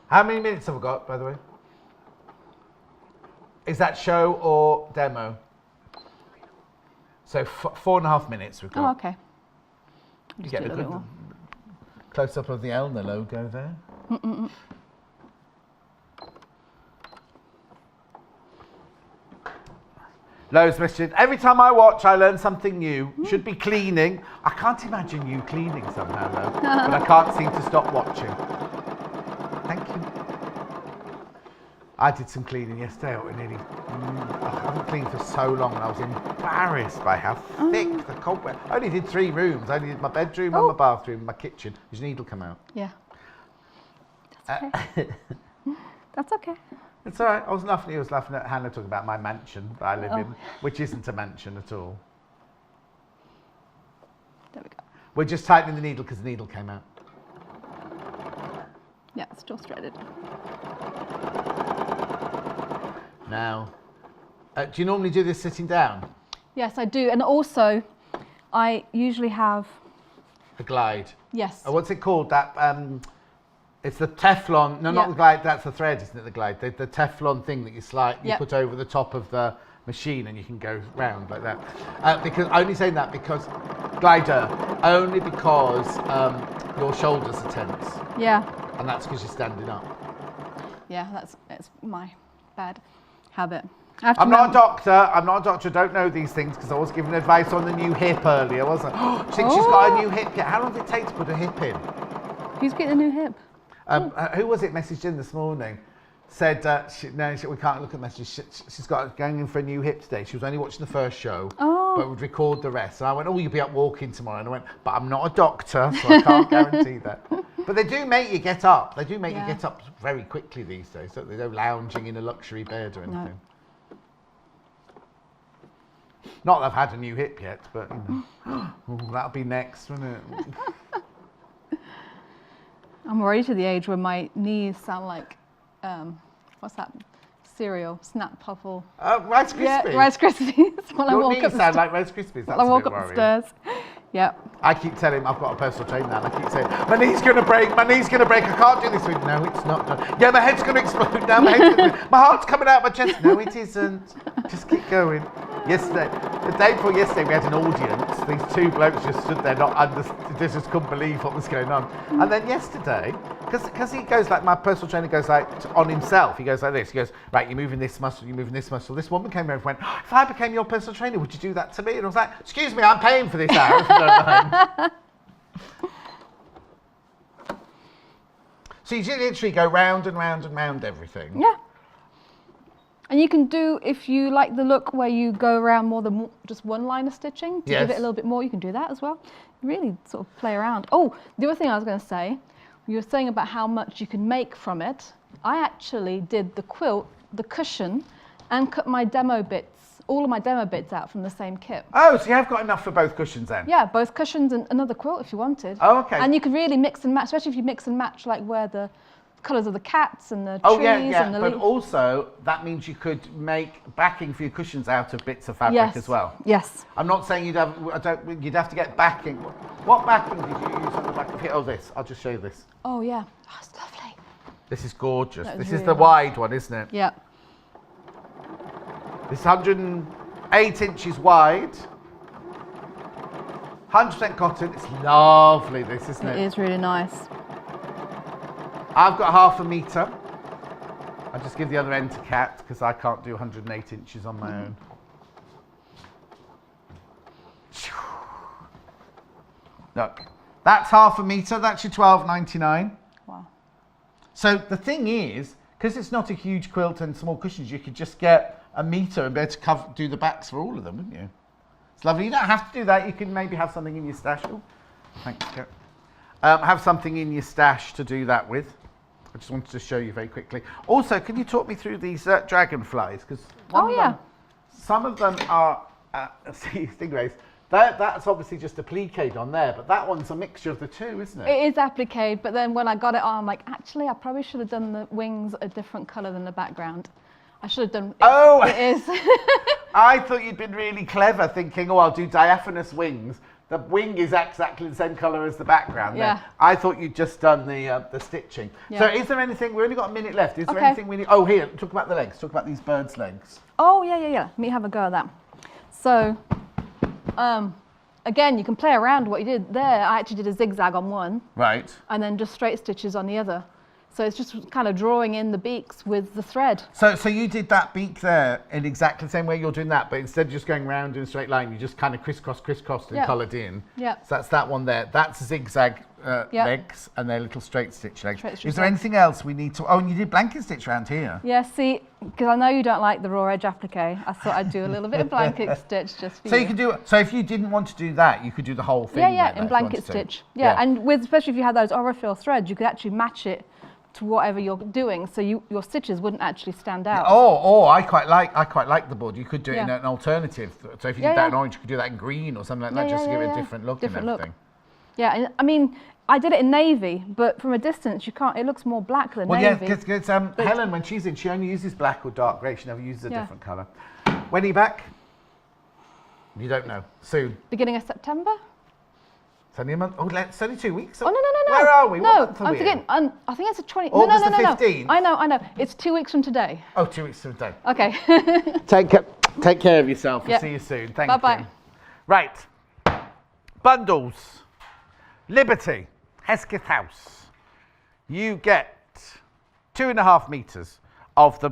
How many minutes have we got, by the way? Is that show or demo? So 4.5 minutes we've got. Oh, okay. You get a good close-up of the Elna logo there. Loads of messages. Every time I watch, I learn something new. Should be cleaning. I can't imagine you cleaning somehow, though. But I can't seem to stop watching. Thank you. I did some cleaning yesterday. I haven't cleaned for so long, and I was embarrassed by how thick the cobweb. I only did 3 rooms. I only did my bedroom and my bathroom and my kitchen. Did your needle come out? Yeah. That's okay. That's okay. It's all right. I was laughing at Hannah talking about my mansion that I live in, which isn't a mansion at all. There we go. We're just tightening the needle because the needle came out. Yeah, it's still threaded. Now, do you normally do this sitting down? Yes, I do. And also, I usually have... A glide? Yes. What's it called? That it's the Teflon. No, not the glide. That's the thread, isn't it? The glide. The Teflon thing that you put over the top of the machine and you can go round like that. Because only saying that because glider, only because your shoulders are tense. Yeah. And that's because you're standing up. Yeah, it's my bad habit. I'm not a doctor. I don't know these things because I was giving advice on the new hip earlier, wasn't I? She thinks she's got a new hip. How long did it take to put a hip in? Who's getting a new hip? Who was it messaged in this morning? Said, we can't look at messages. She's going in for a new hip today. She was only watching the first show, but would record the rest. And I went, you'll be up walking tomorrow. And I went, but I'm not a doctor, so I can't guarantee that. But they do make you get up. They do make you get up very quickly these days. So there's no lounging in a luxury bed or anything. No. Not that I've had a new hip yet, but that'll be next, won't it? I'm already to the age where my knees sound like, what's that cereal? Snap Puffle. Rice Krispies. Yeah, Rice Krispies. Your knees sound like Rice Krispies. That's I walk up the stairs. Yeah. I keep telling him I've got a personal trainer now. And I keep saying, my knee's going to break. I can't do this week. No, it's not done. Yeah, my head's going to explode now. My heart's coming out my chest. No, it isn't. Just keep going. Yesterday, the day before yesterday, we had an audience. These two blokes just stood there, they just couldn't believe what was going on. And then yesterday, because he goes like, my personal trainer goes like on himself. He goes like this. He goes, right, you're moving this muscle, you're moving this muscle. This woman came over and went, if I became your personal trainer, would you do that to me? And I was like, excuse me, I'm paying for this hour if you don't mind. So you literally go round and round and round everything. Yeah. And you can do, if you like the look where you go around more than just one line of stitching, to give it a little bit more, you can do that as well. Really sort of play around. Oh, the other thing I was going to say, you were saying about how much you can make from it. I actually did the quilt, the cushion, and cut my demo bits, all of my demo bits out from the same kit. Oh, so you have got enough for both cushions then? Yeah, both cushions and another quilt if you wanted. Oh, okay. And you could really mix and match, especially if you mix and match like where the colours of the cats and the trees and the but also that means you could make backing for your cushions out of bits of fabric as well. Yes. I'm not saying you'd have to get backing. What backing did you use on the back of here? Oh, this. I'll just show you this. Oh yeah, oh, it's lovely. This is gorgeous. This really is the wide one, isn't it? Yeah. This 108 inches wide. 100% cotton. It's lovely, this, isn't it? It is really nice. I've got half a metre. I'll just give the other end to Kat because I can't do 108 inches on my own. Look, that's half a metre. That's your £12.99. Wow. So the thing is, because it's not a huge quilt and small cushions, you could just get a metre and be able to do the backs for all of them, wouldn't you? It's lovely. You don't have to do that. You can maybe have something in your stash. Oh, thanks, Kat. Have something in your stash to do that with. I just wanted to show you very quickly. Also, can you talk me through these dragonflies? Because some of them are stingrays. That's obviously just applique on there, but that one's a mixture of the two, isn't it? It is applique, but then when I got it on, I'm like, actually, I probably should have done the wings a different colour than the background. I should have done. It is. I thought you'd been really clever, thinking, I'll do diaphanous wings. The wing is exactly the same colour as the background. Yeah. There. I thought you'd just done the stitching. Yeah. So is there anything, we've only got a minute left, is there anything we need? Oh, here, talk about the legs, talk about these birds' legs. Oh, yeah. Let me have a go at that. So, again, you can play around what you did there. I actually did a zigzag on one. Right. And then just straight stitches on the other. So it's just kind of drawing in the beaks with the thread. So you did that beak there in exactly the same way you're doing that, but instead of just going round in a straight line, you just kind of crisscrossed and coloured in. Yeah. So that's that one there. That's zigzag legs and they're little straight stitch legs. Is there legs. Anything else we need to... Oh, and you did blanket stitch around here. Yeah, see, because I know you don't like the raw edge applique, I thought I'd do a little bit of blanket stitch just for you. So you could do... So if you didn't want to do that, you could do the whole thing. Yeah, in blanket stitch. Yeah, and especially if you had those Aurifil threads, you could actually match it to whatever you're doing, so your stitches wouldn't actually stand out. I quite like the board. You could do it in an alternative. So if you did that in orange, you could do that in green or something like that, just to give it a different look and everything. Yeah, and I mean, I did it in navy, but from a distance, you can't. It looks more black than navy. Well, yeah, because Helen, when she's in, she only uses black or dark grey. She never uses a different colour. When are you back? You don't know. Soon. Beginning of September. It's only a month. Oh, it's only 2 weeks. Oh, no. Where are we? No, what month are I'm we forgetting. I think it's the 20th. August the 15th. I know. It's 2 weeks from today. Oh, 2 weeks from today. Okay. Take care. Take care of yourself. Yep. We'll see you soon. Thank you. Bye-bye. Right. Bundles. Liberty. Hesketh House. You get 2.5 meters of the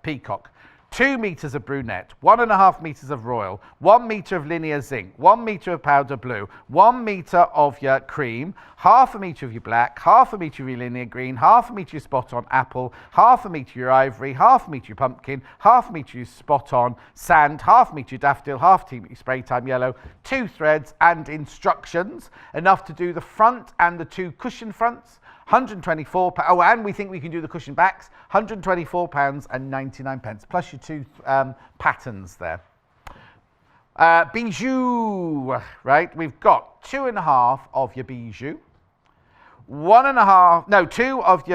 peacock, 2 meters of brunette, 1.5 meters of royal, 1 meter of linear zinc, 1 meter of powder blue, 1 meter of your cream, 1/2 meter of your black, 1/2 meter of your linear green, 1/2 meter of your spot on apple, 1/2 meter of your ivory, 1/2 meter of your pumpkin, 1/2 meter of your spot on sand, 1/2 meter of your daffodil, 1/2 meter of your spray time yellow, 2 threads and instructions, enough to do the front and the 2 cushion fronts. £124. Oh, and we think we can do the cushion backs. £124.99, plus your 2 patterns there. Bijou, right? We've got 2.5 of your bijou, 2 of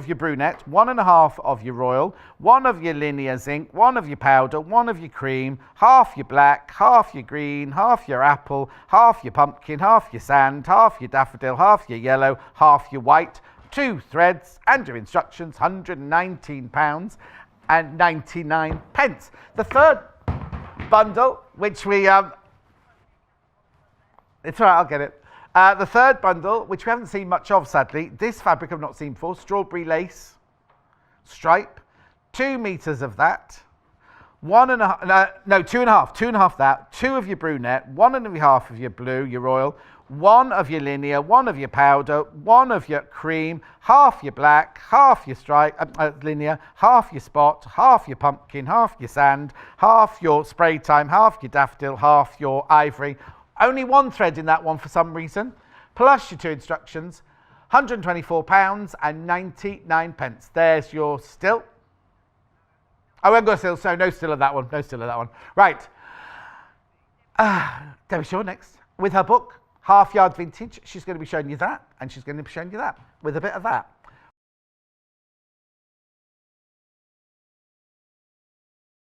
your brunette, 1.5 of your royal, 1 of your linear zinc, 1 of your powder, 1 of your cream, 1/2 your black, 1/2 your green, 1/2 your apple, 1/2 your pumpkin, 1/2 your sand, 1/2 your daffodil, 1/2 your yellow, 1/2 your white, 2 threads and your instructions, £119.99. The third bundle, which we it's all right, I'll get it. The third bundle, which we haven't seen much of, sadly, this fabric I've not seen before, strawberry lace stripe, 2 meters of that, 2.5 that, 2 of your brunette, 1.5 of your blue, your royal, 1 of your linear, 1 of your powder, 1 of your cream, 1/2 your black, 1/2 your stripe, linear, 1/2 your spot, 1/2 your pumpkin, 1/2 your sand, 1/2 your spray time, 1/2 your daffodil, 1/2 your ivory. Only 1 thread in that one for some reason, plus your 2 instructions, £124.99. There's your still. I won't go still, so no still of that one, no still of that one. Right, Debbie Shaw next, with her book, Half Yard Vintage. She's going to be showing you that, and she's going to be showing you that, with a bit of that.